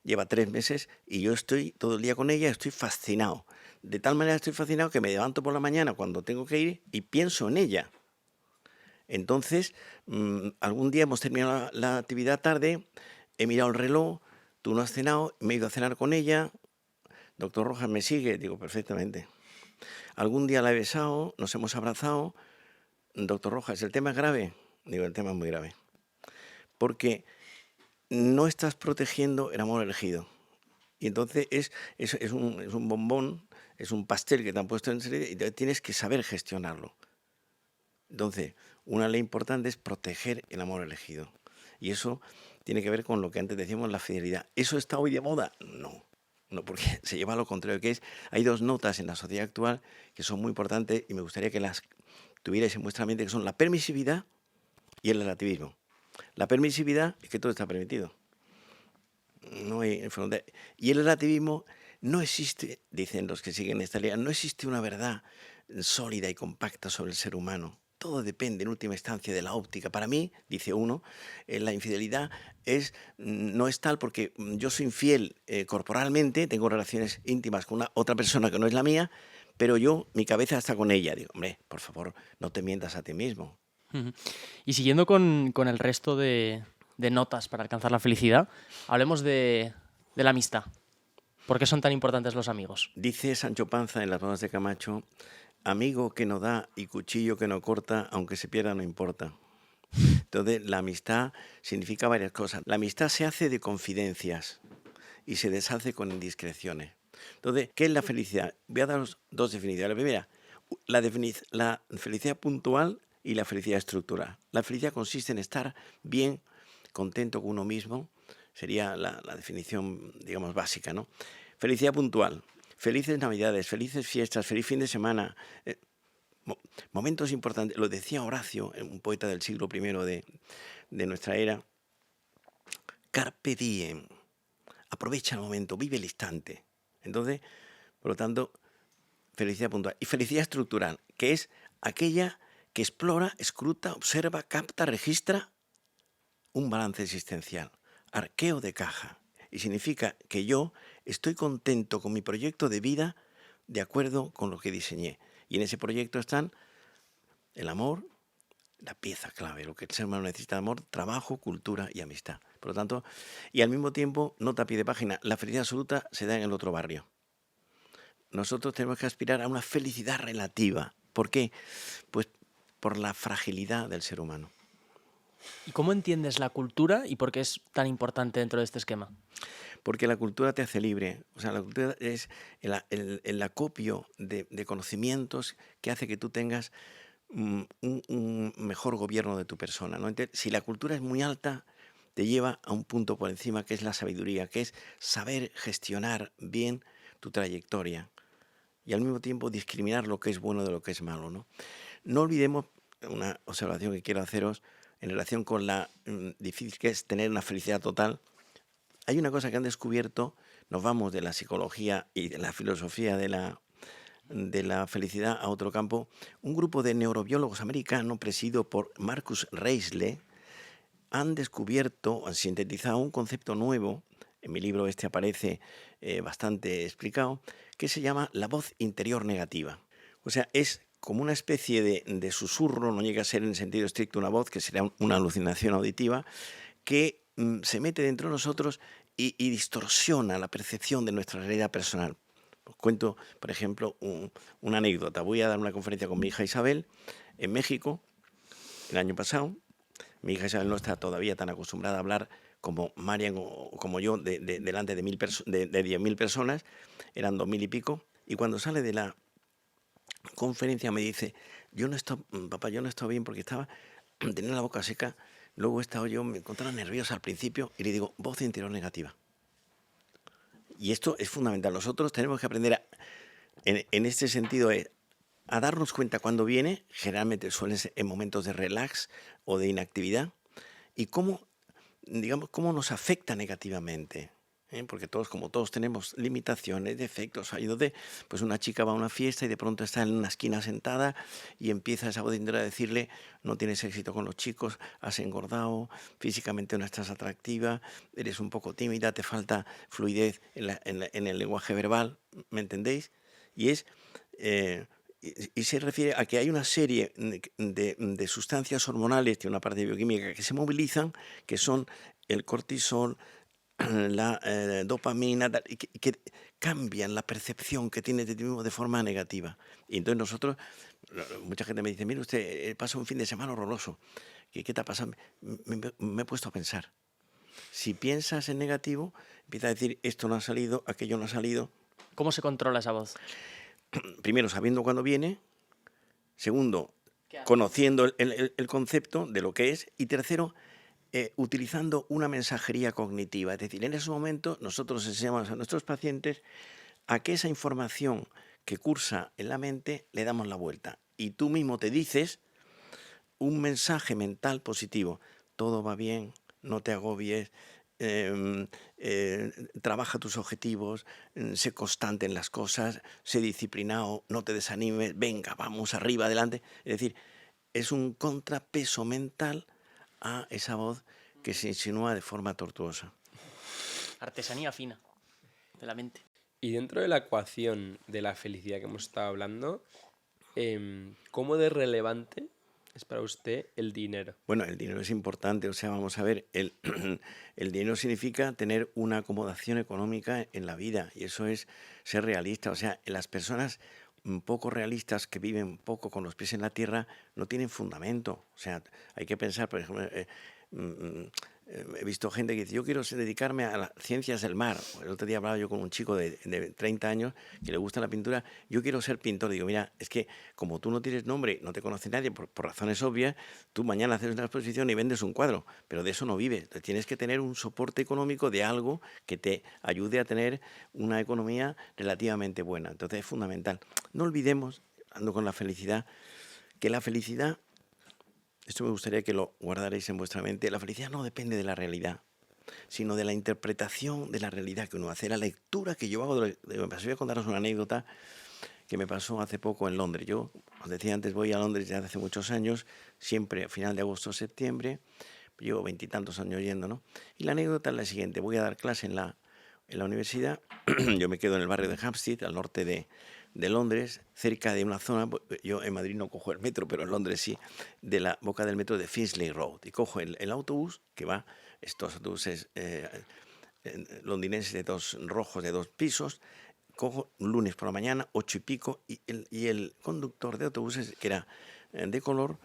lleva 3 meses y yo estoy todo el día con ella, estoy fascinado. De tal manera estoy fascinado que me levanto por la mañana cuando tengo que ir y pienso en ella. Entonces, algún día hemos terminado la actividad tarde, he mirado el reloj, tú no has cenado, me he ido a cenar con ella, doctor Rojas, ¿me sigue? Digo, perfectamente. Algún día la he besado, nos hemos abrazado, doctor Rojas, ¿el tema es grave? Digo, el tema es muy grave. Porque no estás protegiendo el amor elegido. Y entonces es un bombón, es un pastel que te han puesto en serie y tienes que saber gestionarlo. Entonces, una ley importante es proteger el amor elegido. Y eso tiene que ver con lo que antes decíamos, la fidelidad. ¿Eso está hoy de moda? No, porque se lleva a lo contrario, que hay 2 notas en la sociedad actual que son muy importantes y me gustaría que las tuvierais en vuestra mente, que son la permisividad y el relativismo. La permisividad es que todo está permitido. No hay frontera. Y el relativismo no existe, dicen los que siguen esta línea, no existe una verdad sólida y compacta sobre el ser humano. Todo depende en última instancia de la óptica. Para mí, dice uno, la infidelidad no es tal porque yo soy infiel corporalmente, tengo relaciones íntimas con otra persona que no es la mía, pero mi cabeza está con ella. Digo, hombre, por favor, no te mientas a ti mismo. Y siguiendo con el resto de notas para alcanzar la felicidad, hablemos de la amistad. ¿Por qué son tan importantes los amigos? Dice Sancho Panza en Las bodas de Camacho, amigo que no da y cuchillo que no corta, aunque se pierda no importa. Entonces, la amistad significa varias cosas. La amistad se hace de confidencias y se deshace con indiscreciones. Entonces, ¿qué es la felicidad? Voy a daros 2 definiciones. La primera, la felicidad puntual y la felicidad estructural. La felicidad consiste en estar bien, contento con uno mismo, sería la definición, digamos, básica, ¿no? Felicidad puntual. Felices Navidades, felices fiestas, feliz fin de semana. Momentos importantes. Lo decía Horacio, un poeta del siglo I de nuestra era. Carpe diem. Aprovecha el momento, vive el instante. Entonces, por lo tanto, felicidad puntual. Y felicidad estructural, que es aquella que explora, escruta, observa, capta, registra un balance existencial. Arqueo de caja. Y significa que yo estoy contento con mi proyecto de vida de acuerdo con lo que diseñé. Y en ese proyecto están el amor, la pieza clave, lo que el ser humano necesita: amor, trabajo, cultura y amistad. Por lo tanto, y al mismo tiempo, nota a pie de página, la felicidad absoluta se da en el otro barrio. Nosotros tenemos que aspirar a una felicidad relativa. ¿Por qué? Pues por la fragilidad del ser humano. ¿Y cómo entiendes la cultura y por qué es tan importante dentro de este esquema? Porque la cultura te hace libre. O sea, la cultura es el acopio de conocimientos que hace que tú tengas un mejor gobierno de tu persona, ¿no? Entonces, si la cultura es muy alta, te lleva a un punto por encima, que es la sabiduría, que es saber gestionar bien tu trayectoria y al mismo tiempo discriminar lo que es bueno de lo que es malo, ¿no? No olvidemos una observación que quiero haceros en relación con la difícil que es tener una felicidad total. Hay una cosa que han descubierto, nos vamos de la psicología y de la filosofía de la felicidad a otro campo. Un grupo de neurobiólogos americanos, presidido por Marcus Reisle, han descubierto, han sintetizado un concepto nuevo, en mi libro este aparece bastante explicado, que se llama la voz interior negativa. O sea, es como una especie de susurro, no llega a ser en sentido estricto una voz, que sería una alucinación auditiva, que se mete dentro de nosotros y distorsiona la percepción de nuestra realidad personal. Os cuento, por ejemplo, una anécdota. Voy a dar una conferencia con mi hija Isabel en México el año pasado. Mi hija Isabel no está todavía tan acostumbrada a hablar como Marian o como yo delante de 10.000 personas. Eran 2.000 y pico. Y cuando sale de la conferencia me dice: papá, yo no he estado bien porque tenía la boca seca. Luego he estado yo, me encontraba nerviosa al principio y le digo: voz interior negativa. Y esto es fundamental. Nosotros tenemos que aprender en este sentido a darnos cuenta cuando viene, generalmente suelen ser en momentos de relax o de inactividad, y cómo nos afecta negativamente. Porque como todos tenemos limitaciones, defectos. Pues una chica va a una fiesta y de pronto está en una esquina sentada y empieza esa voz interior a decirle: no tienes éxito con los chicos, has engordado, físicamente no estás atractiva, eres un poco tímida, te falta fluidez en el lenguaje verbal, ¿me entendéis? Y se refiere a que hay una serie de sustancias hormonales, tiene una parte bioquímica, que se movilizan, que son el cortisol, la dopamina, que cambian la percepción que tienes de ti mismo de forma negativa. Y entonces mucha gente me dice: mire usted, pasa un fin de semana horroroso. ¿Qué te ha pasado? Me he puesto a pensar. Si piensas en negativo, empieza a decir: esto no ha salido, aquello no ha salido. ¿Cómo se controla esa voz? Primero, sabiendo cuándo viene. Segundo, conociendo el concepto de lo que es. Y tercero, utilizando una mensajería cognitiva. Es decir, en ese momento nosotros enseñamos a nuestros pacientes a que esa información que cursa en la mente le damos la vuelta. Y tú mismo te dices un mensaje mental positivo: todo va bien, no te agobies, trabaja tus objetivos, sé constante en las cosas, sé disciplinado, no te desanimes, venga, vamos arriba, adelante. Es decir, es un contrapeso mental a esa voz que se insinúa de forma tortuosa. Artesanía fina de la mente. Y dentro de la ecuación de la felicidad que hemos estado hablando, ¿cómo de relevante es para usted el dinero? Bueno, el dinero es importante. O sea, vamos a ver, el dinero significa tener una acomodación económica en la vida, y eso es ser realista. O sea, las personas poco realistas, que viven poco con los pies en la tierra, no tienen fundamento. O sea, hay que pensar, por ejemplo, he visto gente que dice, yo quiero dedicarme a las ciencias del mar. El otro día hablaba yo con un chico de 30 años que le gusta la pintura. Yo quiero ser pintor. Digo, mira, es que como tú no tienes nombre, no te conoce nadie por razones obvias, tú mañana haces una exposición y vendes un cuadro, pero de eso no vives. Entonces, tienes que tener un soporte económico de algo que te ayude a tener una economía relativamente buena. Entonces es fundamental. No olvidemos, ando con la felicidad, que la felicidad, esto me gustaría que lo guardaréis en vuestra mente, la felicidad no depende de la realidad, sino de la interpretación de la realidad que uno hace, la lectura que yo hago. Voy a contaros una anécdota que me pasó hace poco en Londres. Yo, os decía antes, voy a Londres ya hace muchos años, siempre a final de agosto o septiembre, llevo 20 y tantos años yendo, ¿no? Y la anécdota es la siguiente: voy a dar clase en la universidad, yo me quedo en el barrio de Hampstead, al norte de Londres, cerca de una zona, yo en Madrid no cojo el metro, pero en Londres sí, de la boca del metro de Finchley Road, y cojo el autobús que va, estos autobuses londinenses de rojos de 2 pisos, cojo un lunes por la mañana, 8 y pico, y el conductor de autobuses, que era de color,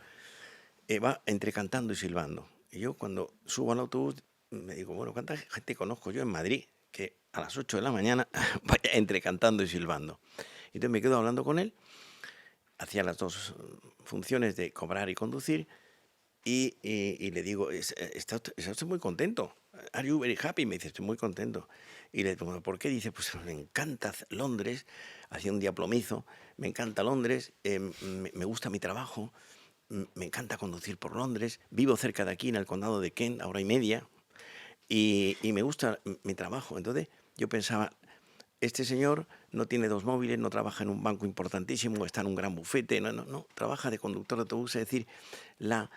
va entre cantando y silbando. Y yo cuando subo al autobús me digo, bueno, ¿cuánta gente conozco yo en Madrid que a las 8 de la mañana vaya entre cantando y silbando? Entonces me quedo hablando con él, hacía las 2 funciones de cobrar y conducir, y le digo, ¿está usted muy contento? ¿Are you very happy? Me dice, estoy muy contento. Y le digo, ¿por qué? Dice, pues me encanta Londres, hacía un día plomizo, me encanta Londres, me gusta mi trabajo, me encanta conducir por Londres, vivo cerca de aquí, en el condado de Kent, a 1 hora y media, y me gusta mi trabajo. Entonces yo pensaba, este señor no tiene 2 móviles, no trabaja en un banco importantísimo, está en un gran bufete, no, trabaja de conductor de autobús, es decir, la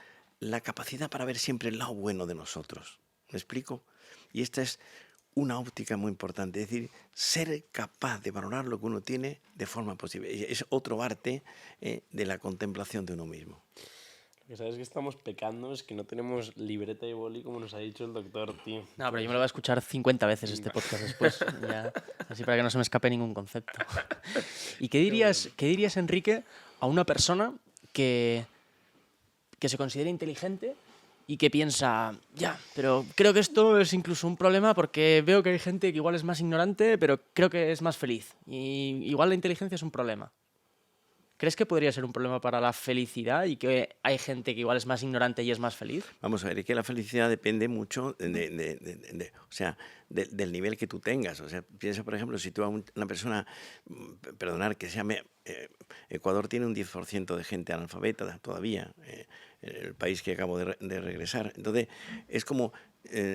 capacidad para ver siempre el lado bueno de nosotros. ¿Me explico? Y esta es una óptica muy importante, es decir, ser capaz de valorar lo que uno tiene de forma posible. Es otro arte de la contemplación de uno mismo. Lo que sabes que estamos pecando es que no tenemos libreta y boli como nos ha dicho el doctor, tío. No, pero yo me lo voy a escuchar 50 veces este podcast después, ya, así para que no se me escape ningún concepto. ¿Y qué dirías, Enrique, a una persona que se considera inteligente y que piensa, ya, pero creo que esto es incluso un problema porque veo que hay gente que igual es más ignorante, pero creo que es más feliz. Y igual la inteligencia es un problema. ¿Crees que podría ser un problema para la felicidad y que hay gente que igual es más ignorante y es más feliz? Vamos a ver, es que la felicidad depende mucho del nivel que tú tengas. O sea, piensa, por ejemplo, si tú a una persona, perdonar que se llame, Ecuador tiene un 10% de gente analfabeta todavía, el país que acabo de regresar. Entonces, es como,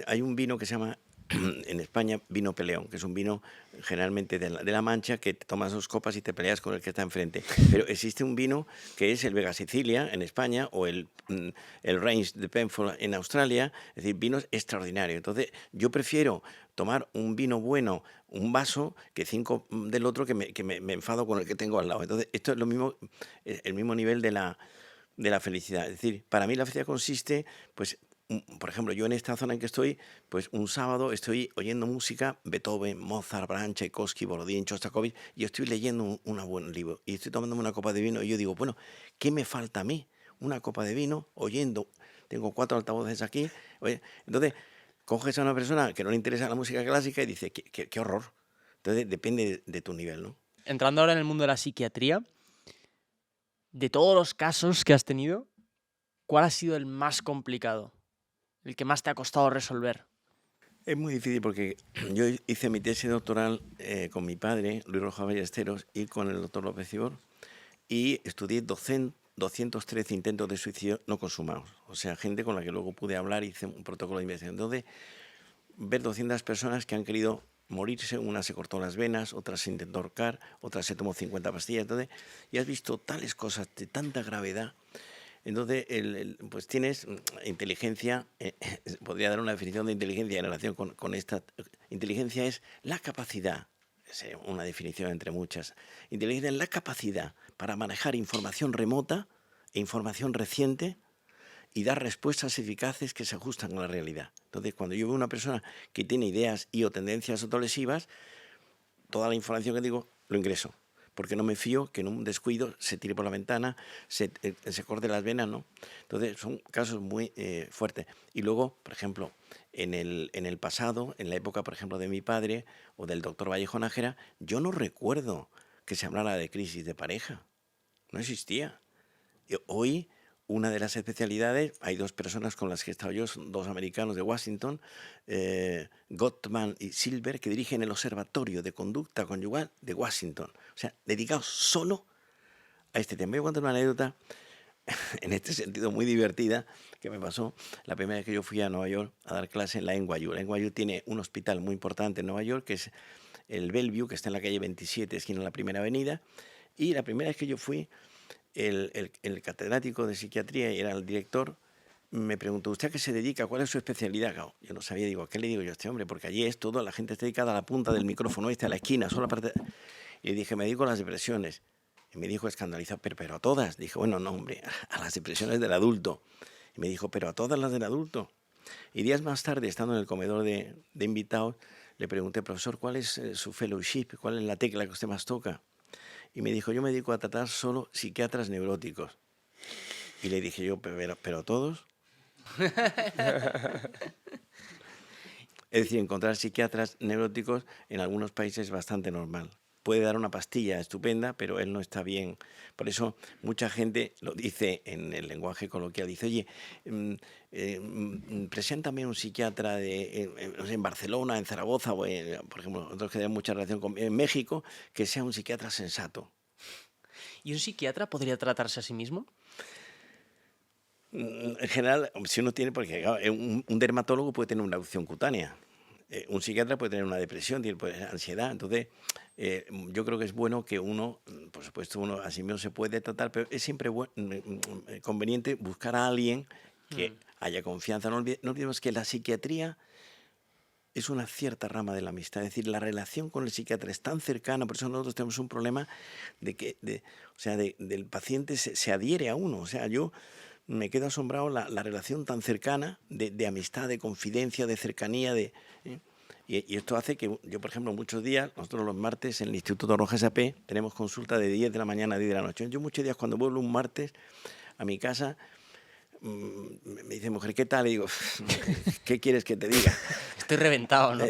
hay un vino que se llama, en España, vino peleón, que es un vino generalmente de la Mancha, que te tomas 2 copas y te peleas con el que está enfrente. Pero existe un vino que es el Vega Sicilia en España, o el Range de Penfolds en Australia, es decir, vinos extraordinarios. Entonces, yo prefiero tomar un vino bueno, un vaso, que 5 del otro, que me enfado con el que tengo al lado. Entonces, esto es lo mismo, el mismo nivel de la felicidad. Es decir, para mí la felicidad consiste, pues, por ejemplo, yo en esta zona en que estoy, pues un sábado estoy oyendo música, Beethoven, Mozart, Brahms, Tchaikovsky, Borodín, Shostakovich, y estoy leyendo un buen libro, y estoy tomándome una copa de vino, y yo digo, bueno, ¿qué me falta a mí? Una copa de vino, oyendo, tengo 4 altavoces aquí. Oye, entonces, coges a una persona que no le interesa la música clásica y dice, qué horror. Entonces, depende de tu nivel, ¿no? Entrando ahora en el mundo de la psiquiatría, de todos los casos que has tenido, ¿cuál ha sido el más complicado? ¿El que más te ha costado resolver? Es muy difícil porque yo hice mi tesis doctoral con mi padre, Luis Rojas Ballesteros, y con el doctor López Cibor, y estudié 213 intentos de suicidio no consumados. O sea, gente con la que luego pude hablar y hice un protocolo de investigación. Entonces, ver 200 personas que han querido morirse, una se cortó las venas, otra se intentó ahorcar, otra se tomó 50 pastillas. Entonces, y has visto tales cosas de tanta gravedad. Entonces, pues tienes inteligencia, podría dar una definición de inteligencia en relación con esta. Inteligencia es la capacidad, es una definición entre muchas. Inteligencia es la capacidad para manejar información remota e información reciente y dar respuestas eficaces que se ajustan a la realidad. Entonces, cuando yo veo una persona que tiene ideas y o tendencias autolesivas, toda la información que digo lo ingreso. porque no me fío que en un descuido se tire por la ventana, se corte las venas, ¿no? Entonces son casos muy fuertes. Y luego, por ejemplo, en el pasado, en la época, por ejemplo, de mi padre o del doctor Vallejo Nájera, yo no recuerdo que se hablara de crisis de pareja. No existía. Hoy, una de las especialidades, hay 2 personas con las que he estado yo, son 2 americanos de Washington, Gottman y Silver, que dirigen el Observatorio de Conducta Conyugal de Washington. O sea, dedicados solo a este tema. Voy a contar una anécdota en este sentido muy divertida que me pasó la primera vez que yo fui a Nueva York a dar clase en la NYU. La NYU tiene un hospital muy importante en Nueva York, que es el Bellevue, que está en la calle 27, esquina de la Primera Avenida. Y la primera vez que yo fui, el catedrático de psiquiatría, y era el director, me preguntó: ¿usted a qué se dedica? ¿Cuál es su especialidad? Claro, yo no sabía, digo, ¿a qué le digo yo a este hombre? Porque allí es todo, la gente está dedicada a la punta del micrófono, a la esquina, solo la parte... Y le dije: me dedico a las depresiones. Y me dijo escandalizado: pero a todas. Dije: bueno, no, hombre, a las depresiones del adulto. Y me dijo: pero a todas las del adulto. Y días más tarde, estando en el comedor de invitados, le pregunté: profesor, ¿cuál es su fellowship? ¿Cuál es la tecla que usted más toca? Y me dijo: yo me dedico a tratar solo psiquiatras neuróticos. Y le dije yo: pero todos. Es decir, encontrar psiquiatras neuróticos en algunos países es bastante normal. Puede dar una pastilla estupenda, pero él no está bien. Por eso mucha gente lo dice en el lenguaje coloquial. Dice: oye, preséntame un psiquiatra en Barcelona, en Zaragoza, o por ejemplo, otros que tienen mucha relación en México, que sea un psiquiatra sensato. ¿Y un psiquiatra podría tratarse a sí mismo? En general, si uno tiene, porque claro, un dermatólogo puede tener una erupción cutánea. Un psiquiatra puede tener una depresión, puede tener ansiedad. Entonces, yo creo que es bueno que uno, por supuesto, uno a sí mismo se puede tratar, pero es siempre conveniente buscar a alguien que haya confianza. No olvidemos que la psiquiatría es una cierta rama de la amistad. Es decir, la relación con el psiquiatra es tan cercana, por eso nosotros tenemos un problema de que del paciente se adhiere a uno. O sea, yo me quedo asombrado la relación tan cercana de amistad, de confidencia, de cercanía. Y esto hace que yo, por ejemplo, muchos días, nosotros los martes en el Instituto Rojas AP tenemos consulta de 10 de la mañana a 10 de la noche. Yo muchos días cuando vuelvo un martes a mi casa, me dice: mujer, ¿qué tal? Y digo: ¿qué quieres que te diga? Estoy reventado, ¿no?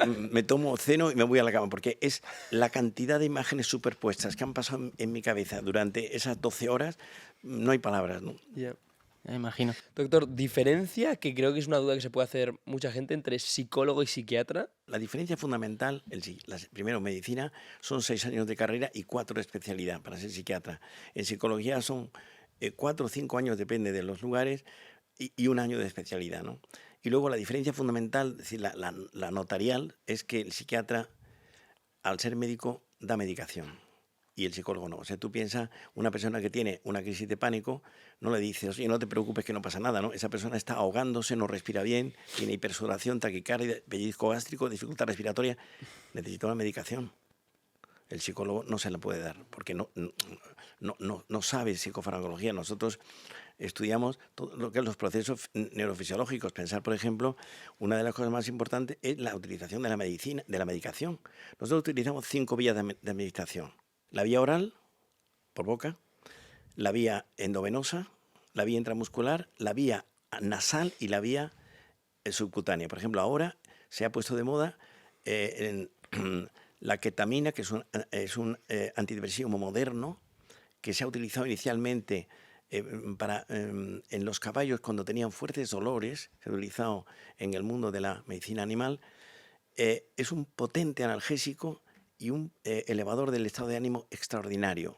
Me tomo ceno y me voy a la cama, porque es la cantidad de imágenes superpuestas que han pasado en mi cabeza durante esas 12 horas, no hay palabras, ¿no? Yeah. Me imagino. Doctor, ¿diferencia, que creo que es una duda que se puede hacer mucha gente, entre psicólogo y psiquiatra? La diferencia fundamental, primero, medicina, son 6 años de carrera y 4 de especialidad para ser psiquiatra. En psicología son 4 o 5 años, depende de los lugares, y 1 año de especialidad, ¿no? Y luego la diferencia fundamental, es decir, la notarial, es que el psiquiatra, al ser médico, da medicación. Y el psicólogo no. O sea, tú piensas, una persona que tiene una crisis de pánico, no le dices: oye, no te preocupes que no pasa nada, ¿no? Esa persona está ahogándose, no respira bien, tiene hipersudoración, taquicardia, pellizco gástrico, dificultad respiratoria, necesita una medicación. El psicólogo no se la puede dar, porque no sabe psicofarmacología. Nosotros estudiamos todo lo que es los procesos neurofisiológicos. Pensar, por ejemplo, una de las cosas más importantes es la utilización de la medicina, de la medicación. Nosotros utilizamos 5 vías de administración: la vía oral, por boca, la vía endovenosa, la vía intramuscular, la vía nasal y la vía subcutánea. Por ejemplo, ahora se ha puesto de moda la ketamina, que es un antidepresivo moderno que se ha utilizado inicialmente en los caballos cuando tenían fuertes dolores. Se ha utilizado en el mundo de la medicina animal. Es un potente analgésico y un elevador del estado de ánimo extraordinario.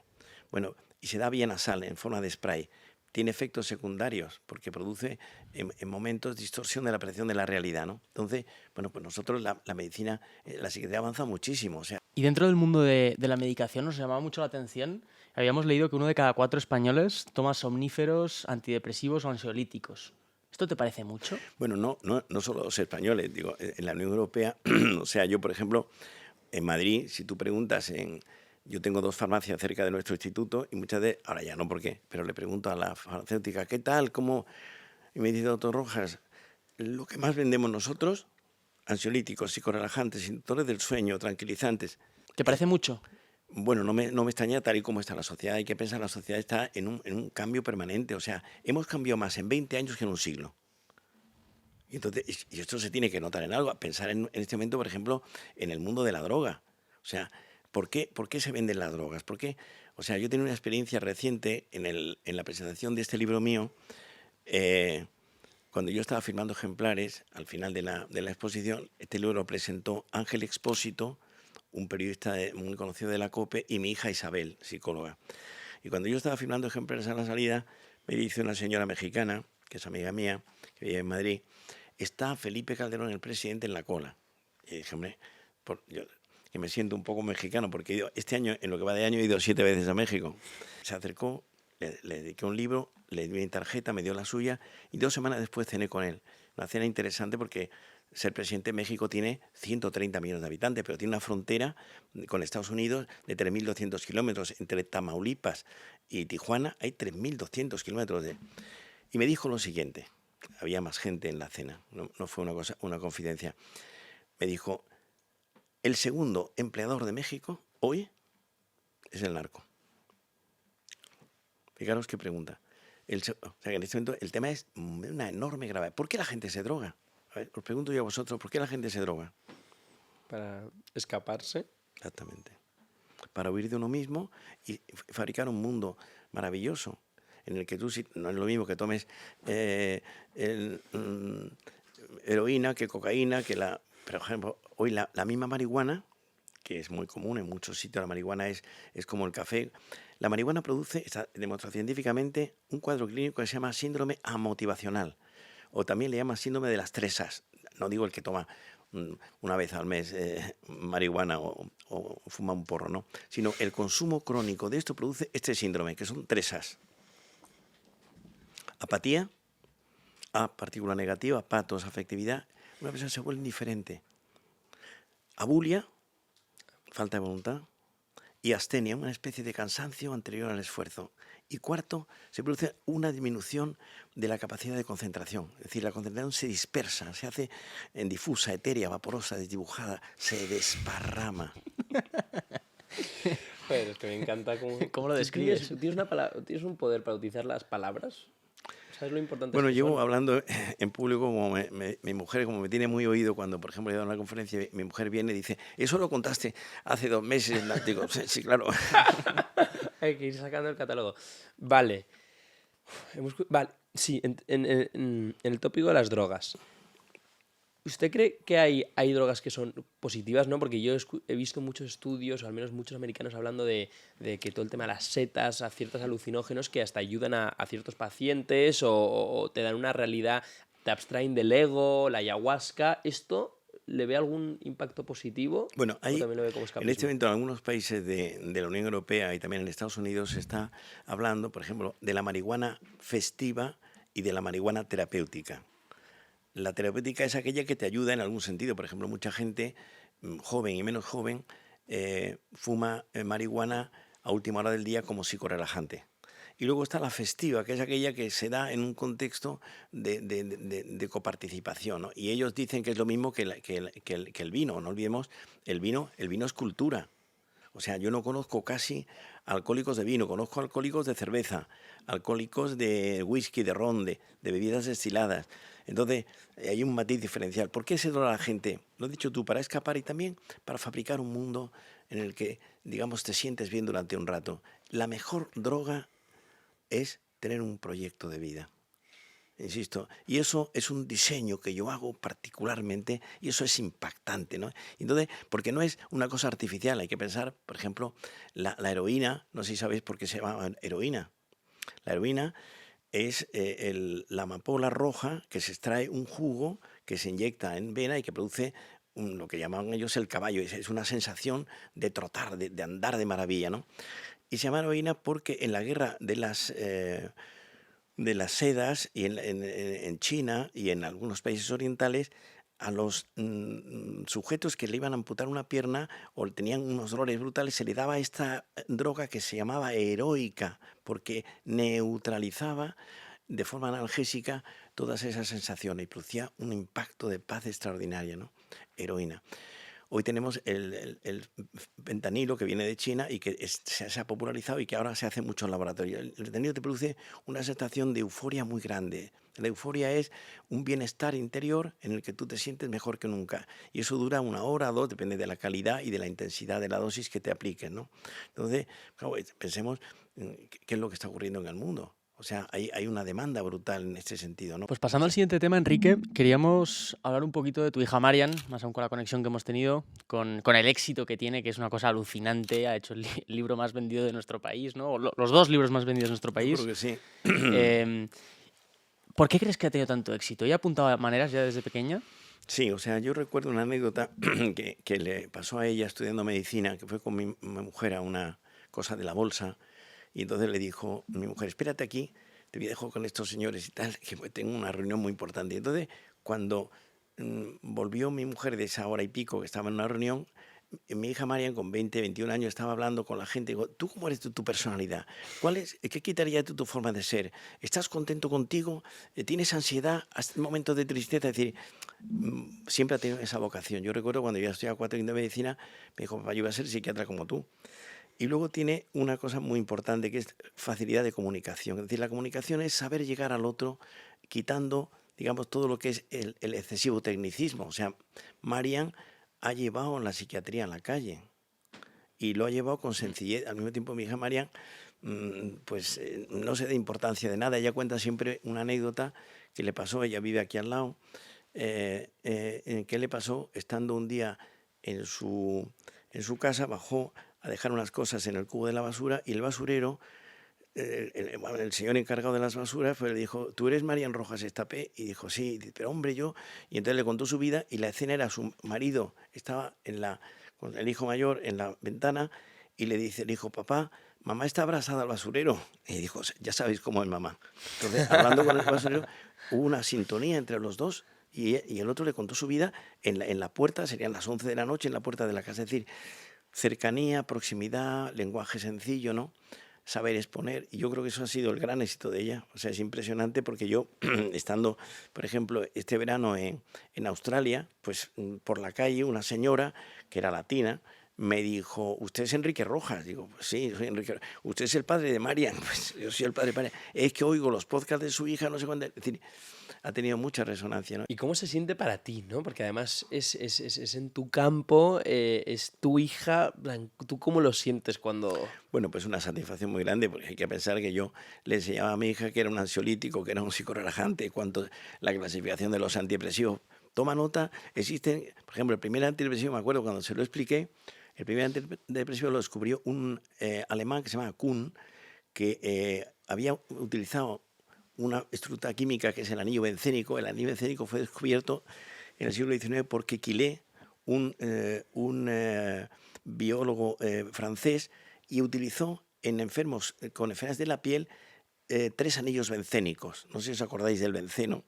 Bueno, y se da vía nasal en forma de spray. Tiene efectos secundarios porque produce en momentos distorsión de la percepción de la realidad, ¿no? Entonces, bueno, pues nosotros la medicina, la psiquiatría avanza muchísimo. O sea. Y dentro del mundo de la medicación nos llamaba mucho la atención. Habíamos leído que 1 de cada 4 españoles toma somníferos, antidepresivos o ansiolíticos. ¿Esto te parece mucho? Bueno, no solo los españoles, digo, en la Unión Europea. O sea, yo, por ejemplo, en Madrid, si tú preguntas yo tengo 2 farmacias cerca de nuestro instituto y muchas veces, ahora ya no, ¿por qué? Pero le pregunto a la farmacéutica: ¿qué tal? ¿Cómo? Y me dice: doctor Rojas, lo que más vendemos nosotros, ansiolíticos, psicorelajantes, inductores del sueño, tranquilizantes. ¿Te parece mucho? Bueno, no me extraña tal y como está la sociedad. Hay que pensar, la sociedad está en un cambio permanente. O sea, hemos cambiado más en 20 años que en un siglo. Y entonces, y esto se tiene que notar en algo. Pensar en este momento, por ejemplo, en el mundo de la droga. O sea, ¿por qué se venden las drogas? ¿Por qué? O sea, yo tenía una experiencia reciente en la presentación de este libro mío. Cuando yo estaba firmando ejemplares, al final de la exposición, este libro lo presentó Ángel Expósito, un periodista muy conocido de la COPE, y mi hija Isabel, psicóloga. Y cuando yo estaba firmando ejemplares a la salida, me dice una señora mexicana, que es amiga mía, que vive en Madrid, está Felipe Calderón, el presidente, en la cola. Y dije, hombre, yo, que me siento un poco mexicano, porque este año, en lo que va de año, he ido 7 veces a México. Se acercó, le dediqué un libro, le di mi tarjeta, me dio la suya, y 2 semanas después cené con él. Una cena interesante porque ser presidente de México tiene 130 millones de habitantes, pero tiene una frontera con Estados Unidos de 3.200 kilómetros. Entre Tamaulipas y Tijuana hay 3.200 kilómetros Y me dijo lo siguiente, había más gente en la cena, no fue una confidencia. Me dijo, el segundo empleador de México hoy es el narco. Fijaros qué pregunta. O sea, que en este momento el tema es una enorme gravedad. ¿Por qué la gente se droga? A ver, os pregunto yo a vosotros, ¿por qué la gente se droga? Para escaparse. Exactamente. Para huir de uno mismo y fabricar un mundo maravilloso en el que tú no es lo mismo que tomes heroína que cocaína, por ejemplo, hoy la misma marihuana, que es muy común en muchos sitios, la marihuana es como el café. La marihuana produce, está demostrado científicamente, un cuadro clínico que se llama síndrome amotivacional, o también le llaman síndrome de las 3 As. No digo el que toma una vez al mes marihuana o fuma un porro, no, sino el consumo crónico de esto produce este síndrome, que son 3 As. Apatía, A, partícula negativa, patos, afectividad. Una persona se vuelve indiferente. Abulia, falta de voluntad. Y astenia, una especie de cansancio anterior al esfuerzo. Y cuarto, se produce una disminución de la capacidad de concentración. Es decir, la concentración se dispersa, se hace en difusa, etérea, vaporosa, desdibujada, se desparrama. Joder, es que me encanta ¿Cómo lo describes? ¿Tienes un poder para utilizar las palabras? ¿Sabes lo importante? Bueno, llevo hablando en público, como mi mujer, como me tiene muy oído, cuando, por ejemplo, he dado una conferencia, mi mujer viene y dice, eso lo contaste hace 2 meses. Digo, sí, claro. Hay que ir sacando el catálogo. Vale. Vale, sí, en el tópico de las drogas. ¿Usted cree que hay drogas que son positivas, no? Porque yo he visto muchos estudios, o al menos muchos americanos, hablando de que todo el tema de las setas, a ciertos alucinógenos que hasta ayudan a ciertos pacientes o te dan una realidad, te abstraen del ego, la ayahuasca. ¿Esto le ve algún impacto positivo? Bueno, hay, también lo ve como escapismo? En este momento en algunos países de la Unión Europea y también en Estados Unidos se está hablando, por ejemplo, de la marihuana festiva y de la marihuana terapéutica. La terapéutica es aquella que te ayuda en algún sentido. Por ejemplo, mucha gente, joven y menos joven, fuma marihuana a última hora del día como psicorelajante. Y luego está la festiva, que es aquella que se da en un contexto de coparticipación, ¿no? Y ellos dicen que es lo mismo que el vino. No olvidemos, el vino es cultura. O sea, yo no conozco casi alcohólicos de vino, conozco alcohólicos de cerveza, alcohólicos de whisky, de ron, de bebidas destiladas. Entonces, hay un matiz diferencial. ¿Por qué se droga la gente? Lo has dicho tú, para escapar y también para fabricar un mundo en el que, digamos, te sientes bien durante un rato. La mejor droga es tener un proyecto de vida. Insisto, y eso es un diseño que yo hago particularmente y eso es impactante, ¿no? Entonces, porque no es una cosa artificial, hay que pensar, por ejemplo, la heroína, no sé si sabéis por qué se llama heroína. La heroína es la amapola roja que se extrae un jugo que se inyecta en vena y que produce lo que llamaban ellos el caballo. Es una sensación de trotar, de andar de maravilla, ¿no? Y se llama heroína porque en la guerra de las sedas y en China y en algunos países orientales, a los sujetos que le iban a amputar una pierna o tenían unos dolores brutales, se le daba esta droga que se llamaba heroica, porque neutralizaba de forma analgésica todas esas sensaciones y producía un impacto de paz extraordinaria, ¿no? Heroína. Hoy tenemos el fentanilo que viene de China y que se ha popularizado y que ahora se hace mucho en laboratorio. El fentanilo te produce una sensación de euforia muy grande. La euforia es un bienestar interior en el que tú te sientes mejor que nunca. Y eso dura 1 hora o 2, depende de la calidad y de la intensidad de la dosis que te apliquen, ¿no? Entonces, claro, pensemos qué es lo que está ocurriendo en el mundo. O sea, hay una demanda brutal en este sentido, ¿no? Pues pasando al siguiente tema, Enrique, queríamos hablar un poquito de tu hija Marian, más aún con la conexión que hemos tenido, con el éxito que tiene, que es una cosa alucinante. Ha hecho el libro más vendido de nuestro país, ¿no? O los 2 libros más vendidos de nuestro país. Yo creo que sí. ¿Por qué crees que ha tenido tanto éxito? ¿Ella apuntaba maneras ya desde pequeña? Sí, o sea, yo recuerdo una anécdota que le pasó a ella estudiando medicina, que fue con mi mujer a una cosa de la bolsa, y entonces le dijo mi mujer, espérate aquí, te dejo con estos señores y tal, que tengo una reunión muy importante. Y entonces, cuando volvió mi mujer de esa hora y pico que estaba en una reunión, mi hija Marian, con 20, 21 años, estaba hablando con la gente. Digo, ¿tú cómo eres tu personalidad? ¿Qué quitaría de tu forma de ser? ¿Estás contento contigo? ¿Tienes ansiedad? ¿Has momentos de tristeza? Es decir, siempre ha tenido esa vocación. Yo recuerdo cuando yo estudiaba 4 años de medicina, me dijo, papá, yo iba a ser psiquiatra como tú. Y luego tiene una cosa muy importante que es facilidad de comunicación. Es decir, la comunicación es saber llegar al otro quitando, digamos, todo lo que es el excesivo tecnicismo. O sea, Marian ha llevado la psiquiatría a la calle y lo ha llevado con sencillez. Al mismo tiempo, mi hija Marian, pues no se da importancia de nada. Ella cuenta siempre una anécdota que le pasó, ella vive aquí al lado, en que le pasó estando un día en su casa, bajó a dejar unas cosas en el cubo de la basura y el basurero, el señor encargado de las basuras, pues le dijo, ¿tú eres Marian Rojas Estapé? Y dijo, sí, pero hombre, yo. Y entonces le contó su vida y la escena era su marido, estaba con el hijo mayor en la ventana y le dice el hijo, papá, mamá está abrazada al basurero. Y dijo, ya sabéis cómo es mamá. Entonces, hablando con el basurero, hubo una sintonía entre los dos y el otro le contó su vida en la puerta, serían las 11 de la noche, en la puerta de la casa. Es decir, cercanía, proximidad, lenguaje sencillo, ¿no? Saber exponer, y yo creo que eso ha sido el gran éxito de ella. O sea, es impresionante porque yo, estando, por ejemplo, este verano en Australia, pues por la calle una señora que era latina me dijo, ¿usted es Enrique Rojas? Digo, pues sí, soy Enrique Rojas. ¿Usted es el padre de Marian? Pues yo soy el padre de Marian. Es que oigo los podcasts de su hija, no sé cuándo. Es decir, ha tenido mucha resonancia, ¿no? ¿Y cómo se siente para ti, no? Porque además es en tu campo, es tu hija. ¿Tú cómo lo sientes cuando...? Bueno, pues una satisfacción muy grande, porque hay que pensar que yo le enseñaba a mi hija que era un ansiolítico, que era un psicorelajante, cuanto la clasificación de los antidepresivos. Toma nota, existen, por ejemplo, el primer antidepresivo, me acuerdo cuando se lo expliqué, el primer antidepresivo lo descubrió un alemán que se llama Kuhn, que había utilizado una estructura química que es el anillo bencénico. El anillo bencénico fue descubierto en el siglo XIX por Kekulé, un biólogo francés, y utilizó en enfermos con enfermedades de la piel 3 anillos bencénicos. No sé si os acordáis del benceno,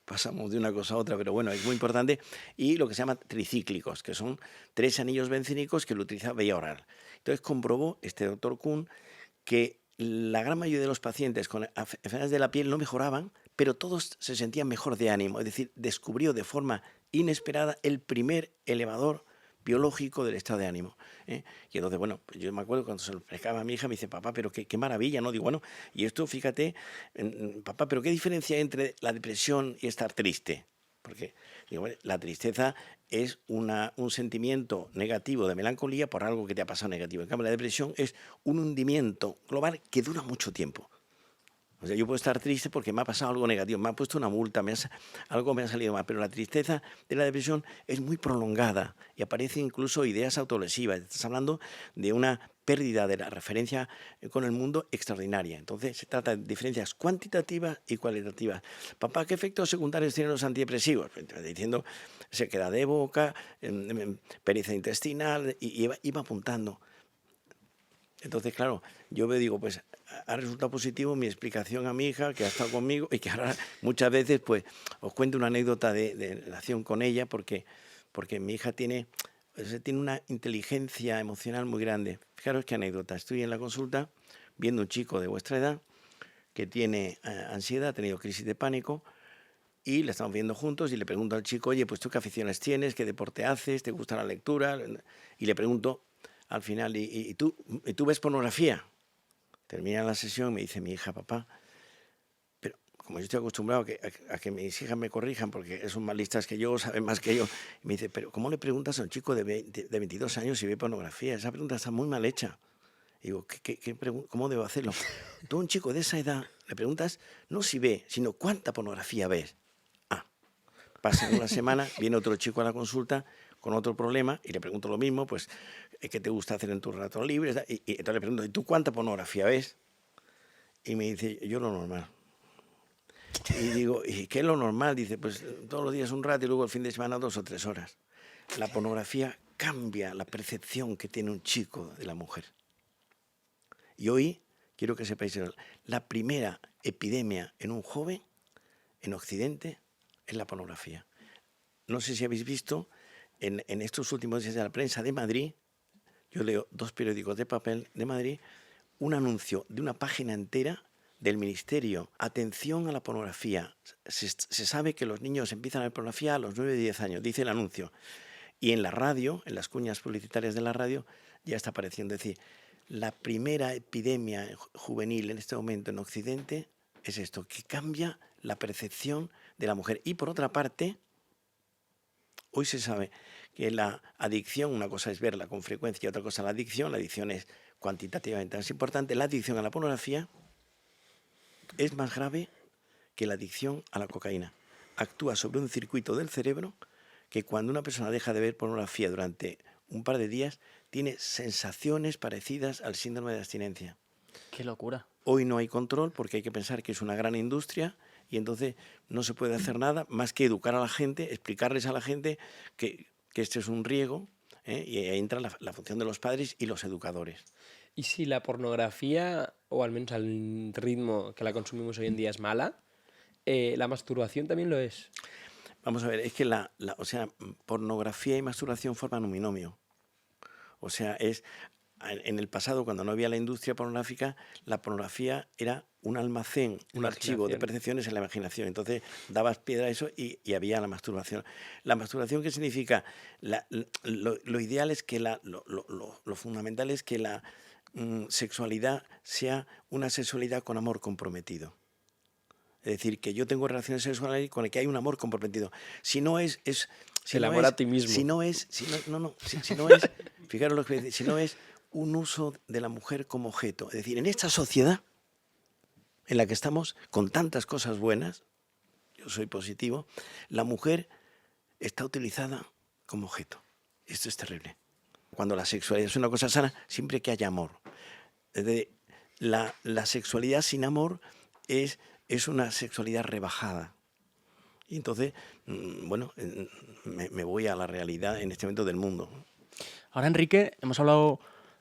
pasamos de una cosa a otra, pero bueno, es muy importante. Y lo que se llama tricíclicos, que son 3 anillos bencénicos que lo utiliza vía oral. Entonces comprobó este doctor Kuhn que la gran mayoría de los pacientes con enfermedades de la piel no mejoraban, pero todos se sentían mejor de ánimo. Es decir, descubrió de forma inesperada el primer elevador biológico del estado de ánimo. Y entonces, bueno, pues yo me acuerdo cuando se lo explicaba a mi hija, me dice, papá, pero qué maravilla, ¿no? Digo, bueno, y esto, fíjate, papá, pero ¿qué diferencia hay entre la depresión y estar triste? Porque digo, bueno, la tristeza es un sentimiento negativo de melancolía por algo que te ha pasado negativo. En cambio, la depresión es un hundimiento global que dura mucho tiempo. O sea, yo puedo estar triste porque me ha pasado algo negativo, me ha puesto una multa, algo me ha salido mal, pero la tristeza de la depresión es muy prolongada y aparecen incluso ideas autolesivas. Estás hablando de una pérdida de la referencia con el mundo extraordinaria. Entonces, se trata de diferencias cuantitativas y cualitativas. Papá, ¿qué efectos secundarios tienen los antidepresivos? Diciendo sequedad de boca, pereza intestinal, y iba apuntando. Entonces, claro, yo digo, pues ha resultado positivo mi explicación a mi hija, que ha estado conmigo y que ahora muchas veces pues os cuento una anécdota de relación con ella, porque mi hija tiene una inteligencia emocional muy grande. Fijaros qué anécdota. Estoy en la consulta viendo un chico de vuestra edad que tiene ansiedad, ha tenido crisis de pánico, y la estamos viendo juntos y le pregunto al chico, oye, pues tú qué aficiones tienes, qué deporte haces, te gusta la lectura, y le pregunto al final, ¿y tú ves pornografía? Termina la sesión y me dice mi hija, papá, pero como yo estoy acostumbrado a que mis hijas me corrijan porque son más listas que yo, saben más que yo, y me dice, pero ¿cómo le preguntas a un chico de 22 años si ve pornografía? Esa pregunta está muy mal hecha. Y digo, ¿cómo debo hacerlo? Tú a un chico de esa edad le preguntas no si ve, sino cuánta pornografía ves. Pasa una semana, viene otro chico a la consulta con otro problema y le pregunto lo mismo, pues, ¿qué te gusta hacer en tus ratos libres? Y entonces le pregunto, ¿y tú cuánta pornografía ves? Y me dice, yo lo normal. Y digo, ¿y qué es lo normal? Dice, pues todos los días un rato y luego el fin de semana 2 o 3 horas. La pornografía cambia la percepción que tiene un chico de la mujer. Y hoy, quiero que sepáis, la primera epidemia en un joven, en Occidente, es la pornografía. No sé si habéis visto en estos últimos días de la prensa de Madrid, yo leo 2 periódicos de papel de Madrid, un anuncio de una página entera del Ministerio. Atención a la pornografía. Se sabe que los niños empiezan a ver pornografía a los 9 o 10 años, dice el anuncio. Y en la radio, en las cuñas publicitarias de la radio, ya está apareciendo. Es decir, la primera epidemia juvenil en este momento en Occidente es esto, que cambia la percepción de la mujer. Y por otra parte, hoy se sabe que la adicción, una cosa es verla con frecuencia y otra cosa la adicción es cuantitativamente más importante. La adicción a la pornografía es más grave que la adicción a la cocaína. Actúa sobre un circuito del cerebro que cuando una persona deja de ver pornografía durante un par de días, tiene sensaciones parecidas al síndrome de abstinencia. ¡Qué locura! Hoy no hay control porque hay que pensar que es una gran industria y entonces no se puede hacer nada más que educar a la gente, explicarles a la gente que este es un riesgo, y ahí entra la función de los padres y los educadores. ¿Y si la pornografía, o al menos al ritmo que la consumimos hoy en día, es mala, la masturbación también lo es? Vamos a ver, es que pornografía y masturbación forman un binomio. O sea, en el pasado, cuando no había la industria pornográfica, la pornografía era un almacén, un archivo de percepciones en la imaginación. Entonces, dabas piedra a eso y había la masturbación. ¿La masturbación qué significa? Lo ideal es que lo fundamental es que la sexualidad sea una sexualidad con amor comprometido. Es decir, que yo tengo relaciones sexuales con el que hay un amor comprometido. Si no es el amor a ti mismo. Si no es, fijaros lo que dice, si no es un uso de la mujer como objeto. Es decir, en esta sociedad en la que estamos, con tantas cosas buenas, yo soy positivo, la mujer está utilizada como objeto. Esto es terrible. Cuando la sexualidad es una cosa sana, siempre que haya amor. Es decir, la sexualidad sin amor es una sexualidad rebajada. Y entonces, bueno, me voy a la realidad en este momento del mundo. Ahora, Enrique, hemos hablado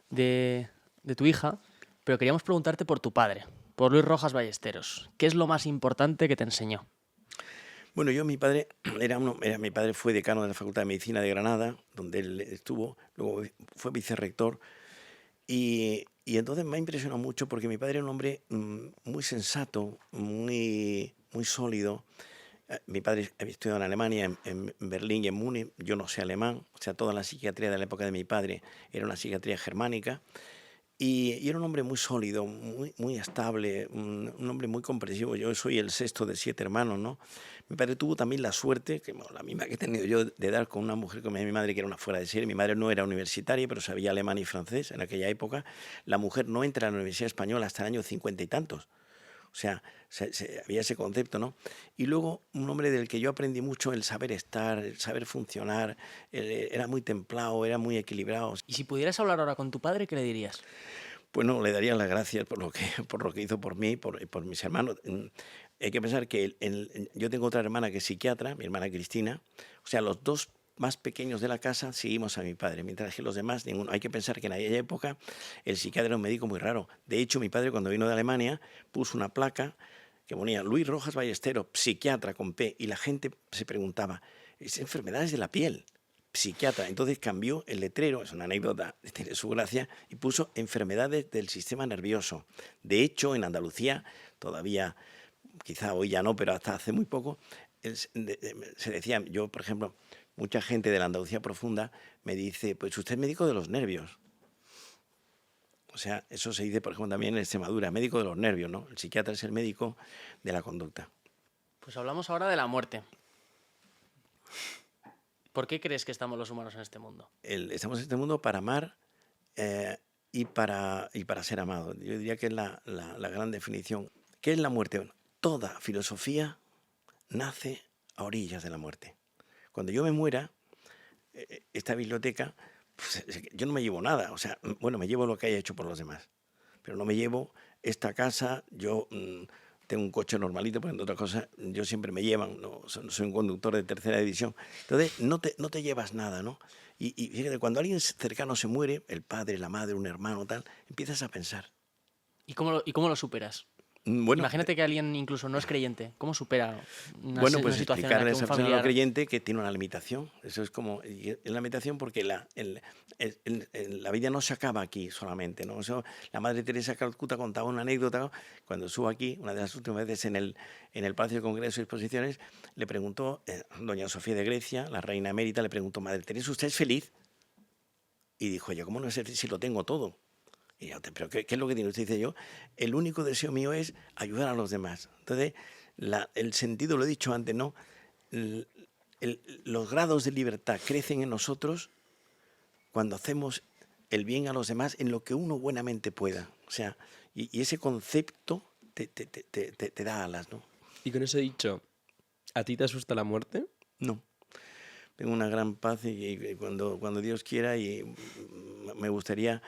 de tu hija, pero queríamos preguntarte por tu padre, por Luis Rojas Ballesteros. ¿Qué es lo más importante que te enseñó? Bueno, mi padre mi padre fue decano de la Facultad de Medicina de Granada, donde él estuvo, luego fue vicerrector, y entonces me ha impresionado mucho porque mi padre era un hombre muy sensato, muy sólido. Mi padre había estudiado en Alemania, en Berlín y en Múnich. Yo no sé alemán, o sea, toda la psiquiatría de la época de mi padre era una psiquiatría germánica. Y era un hombre muy sólido, muy estable, un hombre muy comprensivo. Yo soy el 6º de 7 hermanos, ¿no? Mi padre tuvo también la suerte, la misma que he tenido yo, de dar con una mujer como mi madre, que era una fuera de serie. Mi madre no era universitaria, pero sabía alemán y francés en aquella época. La mujer no entra a la Universidad Española hasta el año 50 y tantos. O sea, había ese concepto, ¿no? Y luego un hombre del que yo aprendí mucho, el saber estar, el saber funcionar, era muy templado, era muy equilibrado. Y si pudieras hablar ahora con tu padre, ¿qué le dirías? Bueno, le daría las gracias por lo que hizo por mí, por mis hermanos. Hay que pensar que yo tengo otra hermana que es psiquiatra, mi hermana Cristina. O sea, los 2 más pequeños de la casa seguimos a mi padre, mientras que los demás ninguno. Hay que pensar que en aquella época el psiquiatra era un médico muy raro. De hecho, mi padre cuando vino de Alemania puso una placa que ponía Luis Rojas Ballesteros, psiquiatra con P, y la gente se preguntaba, ¿es enfermedades de la piel? Psiquiatra. Entonces cambió el letrero, es una anécdota, tiene su gracia, y puso enfermedades del sistema nervioso. De hecho, en Andalucía, todavía, quizá hoy ya no, pero hasta hace muy poco, se decía, yo, por ejemplo, mucha gente de la Andalucía profunda me dice, pues usted es médico de los nervios. O sea, eso se dice, por ejemplo, también en Extremadura, médico de los nervios, ¿no? El psiquiatra es el médico de la conducta. Pues hablamos ahora de la muerte. ¿Por qué crees que estamos los humanos en este mundo? Estamos en este mundo para amar y para ser amados. Yo diría que es la gran definición. ¿Qué es la muerte? Bueno, toda filosofía nace a orillas de la muerte. Cuando yo me muera, esta biblioteca, pues, yo no me llevo nada. O sea, bueno, me llevo lo que haya hecho por los demás. Pero no me llevo esta casa, yo tengo un coche normalito, pero entre otras cosas, yo siempre me llevan, ¿no? Soy un conductor de tercera división. Entonces, no te llevas nada, ¿no? Y fíjate, cuando alguien cercano se muere, el padre, la madre, un hermano, tal, empiezas a pensar. ¿Y cómo lo superas? Bueno, Imagínate que alguien incluso no es creyente. ¿Cómo supera una pues situación en la explicarle a que esa un persona no familiar... creyente que tiene una limitación. Eso es como, y es la limitación porque la vida no se acaba aquí solamente, ¿no? Eso, la Madre Teresa de Calcuta contaba una anécdota, ¿no? Cuando estuvo aquí, una de las últimas veces en el Palacio de Congresos y Exposiciones, le preguntó, doña Sofía de Grecia, la reina emérita, le preguntó, Madre Teresa, ¿usted es feliz? Y dijo, yo, ¿cómo no sé si lo tengo todo? Y yo, ¿pero qué es lo que tiene? Usted dice, yo, el único deseo mío es ayudar a los demás. Entonces, el sentido, lo he dicho antes, ¿no? Los grados de libertad crecen en nosotros cuando hacemos el bien a los demás en lo que uno buenamente pueda. O sea, y ese concepto te da alas, ¿no? Y con eso dicho, ¿a ti te asusta la muerte? No. Tengo una gran paz y cuando Dios quiera, y me gustaría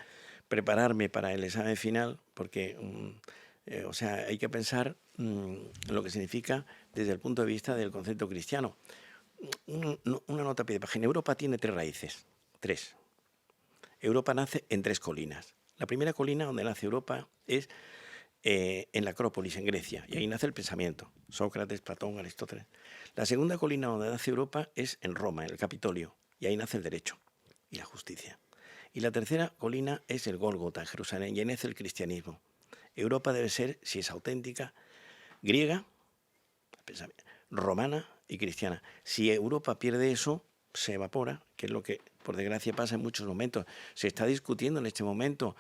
prepararme para el examen final, porque o sea, hay que pensar lo que significa desde el punto de vista del concepto cristiano. Una nota a pie de página. Europa tiene 3 raíces. 3. Europa nace en 3 colinas. La primera colina donde nace Europa es en la Acrópolis, en Grecia, y ahí nace el pensamiento. Sócrates, Platón, Aristóteles. La segunda colina donde nace Europa es en Roma, en el Capitolio, y ahí nace el derecho y la justicia. Y la tercera colina es el Gólgota, en Jerusalén, y ahí nace el cristianismo. Europa debe ser, si es auténtica, griega, romana y cristiana. Si Europa pierde eso, se evapora, que es lo que, por desgracia, pasa en muchos momentos. Se está discutiendo en este momento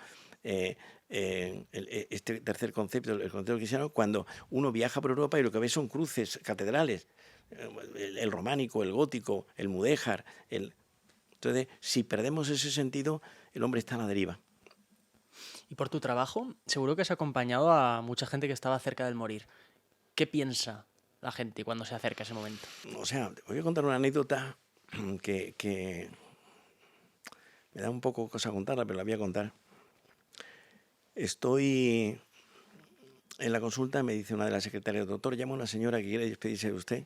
este tercer concepto, el concepto cristiano, cuando uno viaja por Europa y lo que ve son cruces, catedrales, el románico, el gótico, el mudéjar, Entonces, si perdemos ese sentido, el hombre está a la deriva. Y por tu trabajo, seguro que has acompañado a mucha gente que estaba cerca del morir. ¿Qué piensa la gente cuando se acerca ese momento? O sea, te voy a contar una anécdota que me da un poco cosa contarla, pero la voy a contar. Estoy en la consulta, me dice una de las secretarias, doctor, llama a una señora que quiere despedirse de usted,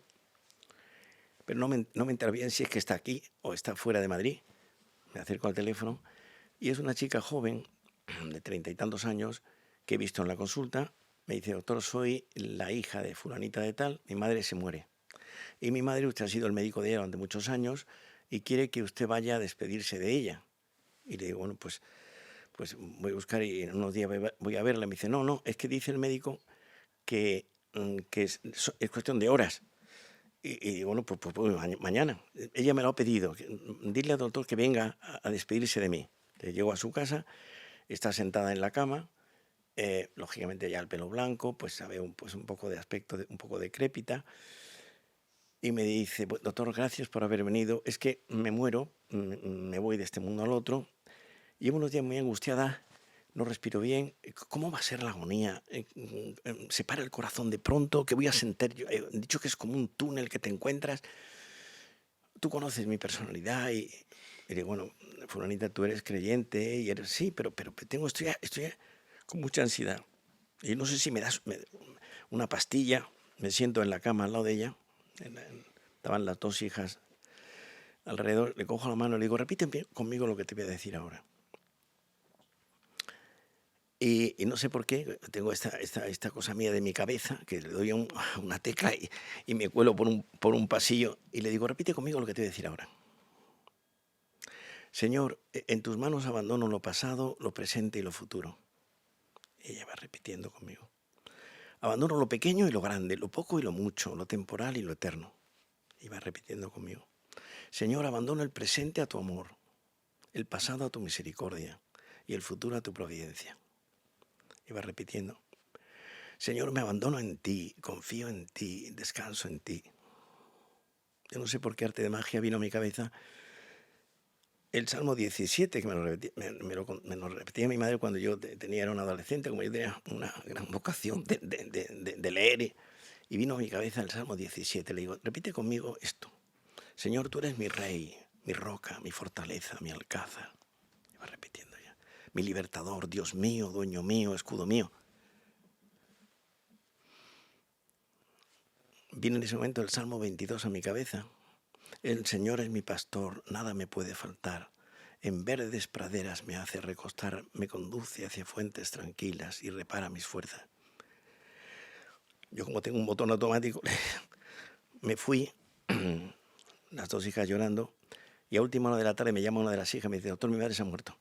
pero no me entera bien si es que está aquí o está fuera de Madrid. Me acerco al teléfono y es una chica joven de 30 y tantos años que he visto en la consulta. Me dice, doctor, soy la hija de fulanita de tal, mi madre se muere. Y mi madre, usted ha sido el médico de ella durante muchos años y quiere que usted vaya a despedirse de ella. Y le digo, bueno, pues voy a buscar y en unos días voy a verla. Me dice, no, es que dice el médico que es cuestión de horas. Y digo, bueno, pues mañana. Ella me lo ha pedido. Dile al doctor que venga a despedirse de mí. Entonces, llego a su casa, está sentada en la cama, lógicamente ya el pelo blanco, pues sabe un poco de aspecto, un poco decrépita. Y me dice, doctor, gracias por haber venido. Es que me muero, me voy de este mundo al otro. Llevo unos días muy angustiada, no respiro bien. ¿Cómo va a ser la agonía? ¿Se para el corazón de pronto? ¿Qué voy a sentir yo? He dicho que es como un túnel que te encuentras. Tú conoces mi personalidad y digo, bueno, fulanita, tú eres creyente y eres... Sí, pero estoy con mucha ansiedad. Y no sé si me das una pastilla. Me siento en la cama al lado de ella. Estaban las 2 hijas alrededor. Le cojo la mano y le digo, repite conmigo lo que te voy a decir ahora. Y no sé por qué, tengo esta cosa mía de mi cabeza, que le doy una tecla y me cuelo por un pasillo y le digo, repite conmigo lo que te voy a decir ahora. Señor, en tus manos abandono lo pasado, lo presente y lo futuro. Y ella va repitiendo conmigo. Abandono lo pequeño y lo grande, lo poco y lo mucho, lo temporal y lo eterno. Iba repitiendo conmigo. Señor, abandono el presente a tu amor, el pasado a tu misericordia y el futuro a tu providencia. Iba repitiendo. Señor, me abandono en ti, confío en ti, descanso en ti. Yo no sé por qué arte de magia vino a mi cabeza el Salmo 17, que me lo repetía mi madre cuando yo era un adolescente, como yo tenía una gran vocación de leer, y vino a mi cabeza el Salmo 17. Le digo, repite conmigo esto. Señor, tú eres mi rey, mi roca, mi fortaleza, mi alcázar. Iba repitiendo ya. Mi libertador, Dios mío, dueño mío, escudo mío. Vino en ese momento el Salmo 22 a mi cabeza. El Señor es mi pastor, nada me puede faltar. En verdes praderas me hace recostar, me conduce hacia fuentes tranquilas y repara mis fuerzas. Yo, como tengo un botón automático, me fui, las dos hijas llorando, y a última hora de la tarde me llama una de las hijas y me dice, doctor, mi madre se ha muerto.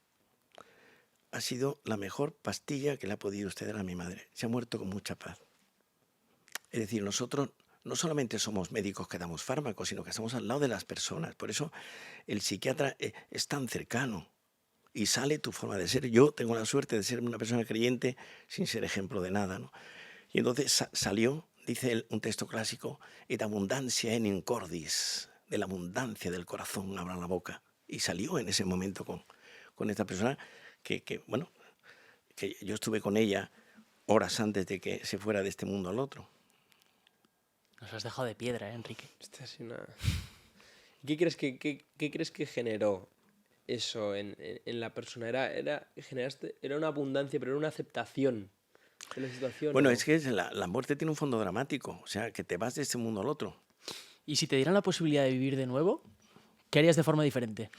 Ha sido la mejor pastilla que le ha podido usted dar a mi madre. Se ha muerto con mucha paz. Es decir, nosotros no solamente somos médicos que damos fármacos, sino que estamos al lado de las personas. Por eso el psiquiatra es tan cercano y sale tu forma de ser. Yo tengo la suerte de ser una persona creyente sin ser ejemplo de nada, ¿no? Y entonces salió, dice él, un texto clásico, et abundancia enim cordis, de la abundancia del corazón abra la boca. Y salió en ese momento con esta persona que yo estuve con ella horas antes de que se fuera de este mundo al otro. Nos has dejado de piedra, Enrique. Esta es una... ¿Qué crees que generó eso en la persona? Era una abundancia, pero era una aceptación de la situación. Bueno, ¿no? es que la muerte tiene un fondo dramático, o sea, que te vas de este mundo al otro. ¿Y si te dieran la posibilidad de vivir de nuevo, qué harías de forma diferente?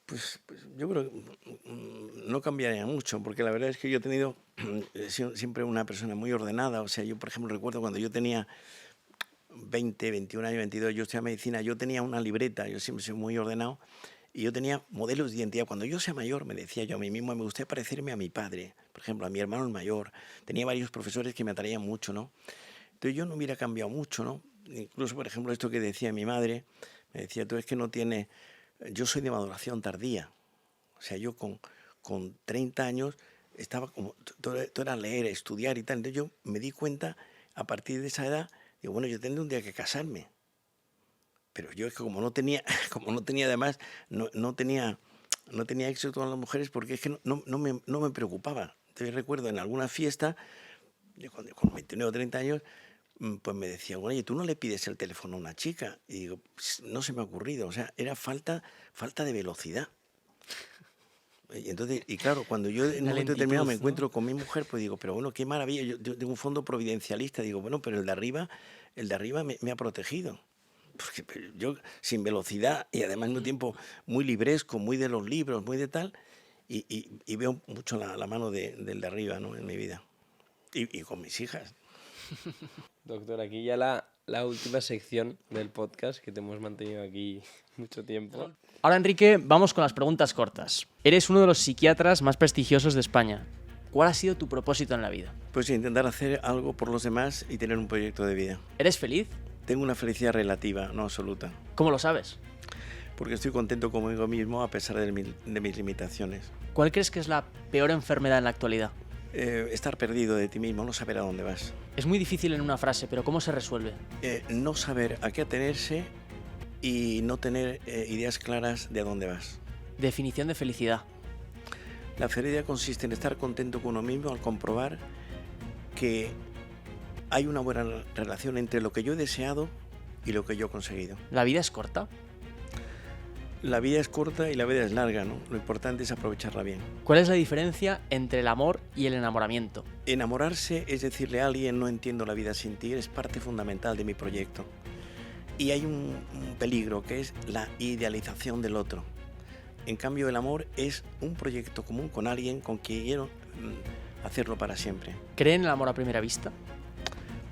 Pues yo creo que no cambiaría mucho, porque la verdad es que yo he sido siempre una persona muy ordenada. O sea, yo, por ejemplo, recuerdo cuando yo tenía 20, 21 años, 22, yo estudiaba medicina, yo tenía una libreta, yo siempre soy muy ordenado, y yo tenía modelos de identidad. Cuando yo sea mayor, me decía yo a mí mismo, me gustaría parecerme a mi padre, por ejemplo, a mi hermano el mayor. Tenía varios profesores que me atraían mucho, ¿no? Entonces yo no hubiera cambiado mucho, ¿no? Incluso, por ejemplo, esto que decía mi madre, me decía, tú es que no tienes... Yo soy de maduración tardía. O sea, yo con 30 años estaba como... Todo era leer, estudiar y tal. Entonces yo me di cuenta, a partir de esa edad, digo, bueno, yo tendré un día que casarme. Pero yo es que como no tenía además, no tenía éxito con las mujeres, porque es que no me preocupaba. Entonces recuerdo en alguna fiesta, yo con 29 o 30 años, pues me decía, bueno, oye, ¿tú no le pides el teléfono a una chica? Y digo, no se me ha ocurrido. O sea, era falta de velocidad. Y claro, cuando yo en un momento determinado me encuentro con mi mujer, pues digo, pero bueno, qué maravilla. Yo tengo un fondo providencialista. Digo, bueno, pero el de arriba me ha protegido. Porque yo, sin velocidad y además en un tiempo muy libresco, muy de los libros, muy de tal, y veo mucho la mano del de arriba, ¿no? En mi vida. Y con mis hijas. Doctor, aquí ya la última sección del podcast, que te hemos mantenido aquí mucho tiempo. Ahora, Enrique, vamos con las preguntas cortas. Eres uno de los psiquiatras más prestigiosos de España. ¿Cuál ha sido tu propósito en la vida? Pues intentar hacer algo por los demás y tener un proyecto de vida. ¿Eres feliz? Tengo una felicidad relativa, no absoluta. ¿Cómo lo sabes? Porque estoy contento conmigo mismo a pesar de mis limitaciones. ¿Cuál crees que es la peor enfermedad en la actualidad? Estar perdido de ti mismo, no saber a dónde vas. Es muy difícil en una frase, pero ¿cómo se resuelve? No saber a qué atenerse y no tener ideas claras de a dónde vas. Definición de felicidad. La felicidad consiste en estar contento con uno mismo al comprobar que hay una buena relación entre lo que yo he deseado y lo que yo he conseguido. ¿La vida es corta? La vida es corta y la vida es larga, ¿no? Lo importante es aprovecharla bien. ¿Cuál es la diferencia entre el amor y el enamoramiento? Enamorarse es decirle a alguien, no entiendo la vida sin ti, eres parte fundamental de mi proyecto. Y hay un peligro que es la idealización del otro. En cambio, el amor es un proyecto común con alguien con quien quiero hacerlo para siempre. ¿Cree en el amor a primera vista?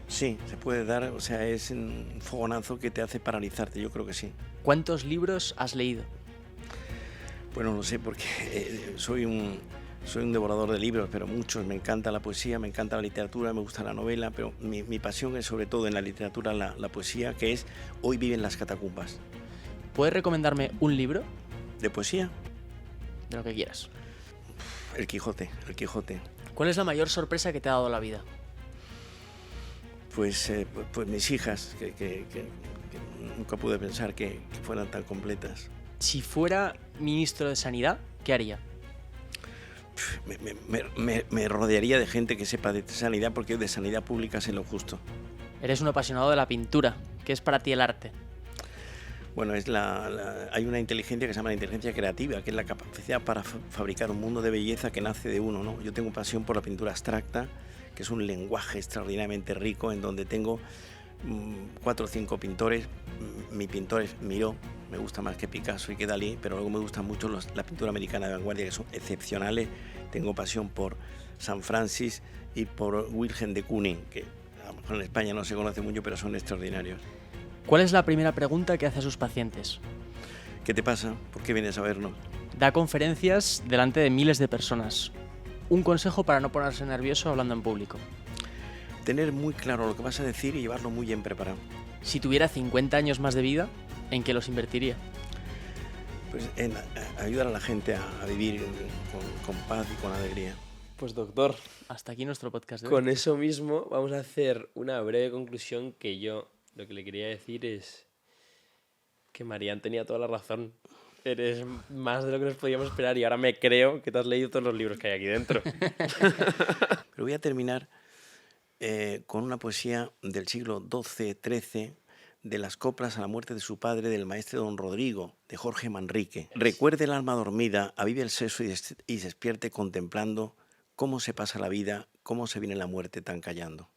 Sí, se puede dar, o sea, es un fogonazo que te hace paralizarte, yo creo que sí. ¿Cuántos libros has leído? Bueno, no sé, porque soy un Soy un devorador de libros, pero muchos. Me encanta la poesía, me encanta la literatura, me gusta la novela, pero mi pasión es sobre todo en la literatura la poesía, que es Hoy viven las catacumbas. ¿Puedes recomendarme un libro? ¿De poesía? De lo que quieras. El Quijote, El Quijote. ¿Cuál es la mayor sorpresa que te ha dado la vida? Pues mis hijas, que nunca pude pensar que fueran tan completas. Si fuera ministro de Sanidad, ¿qué haría? Me rodearía de gente que sepa de sanidad, porque de sanidad pública sé lo justo. Eres un apasionado de la pintura. ¿Qué es para ti el arte? Bueno, hay una inteligencia que se llama la inteligencia creativa, que es la capacidad para fabricar un mundo de belleza que nace de uno, ¿no? Yo tengo pasión por la pintura abstracta, que es un lenguaje extraordinariamente rico, en donde tengo 4 o 5 pintores. Mi pintor es Miró, me gusta más que Picasso y que Dalí, pero luego me gusta mucho la pintura americana de vanguardia, que son excepcionales. Tengo pasión por San Francis y por Wilhelm de Kooning, que a lo mejor en España no se conoce mucho, pero son extraordinarios. ¿Cuál es la primera pregunta que hace a sus pacientes? ¿Qué te pasa? ¿Por qué vienes a vernos? Da conferencias delante de miles de personas. Un consejo para no ponerse nervioso hablando en público. Tener muy claro lo que vas a decir y llevarlo muy bien preparado. Si tuviera 50 años más de vida, ¿en qué los invertiría? Pues en ayudar a la gente a vivir con paz y con alegría. Pues doctor, Hasta aquí nuestro podcast de hoy. con eso mismo vamos a hacer una breve conclusión, que yo lo que le quería decir es que Marian tenía toda la razón. Eres más de lo que nos podíamos esperar y ahora me creo que te has leído todos los libros que hay aquí dentro. Pero voy a terminar con una poesía del siglo XII-XIII, de las coplas a la muerte de su padre, del maestre don Rodrigo, de Jorge Manrique. Recuerde el alma dormida, avive el seso y despierte contemplando cómo se pasa la vida, cómo se viene la muerte tan callando.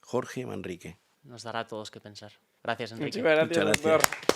Jorge Manrique. Nos dará a todos que pensar. Gracias, Enrique. Muchas gracias, Muchas gracias. doctor.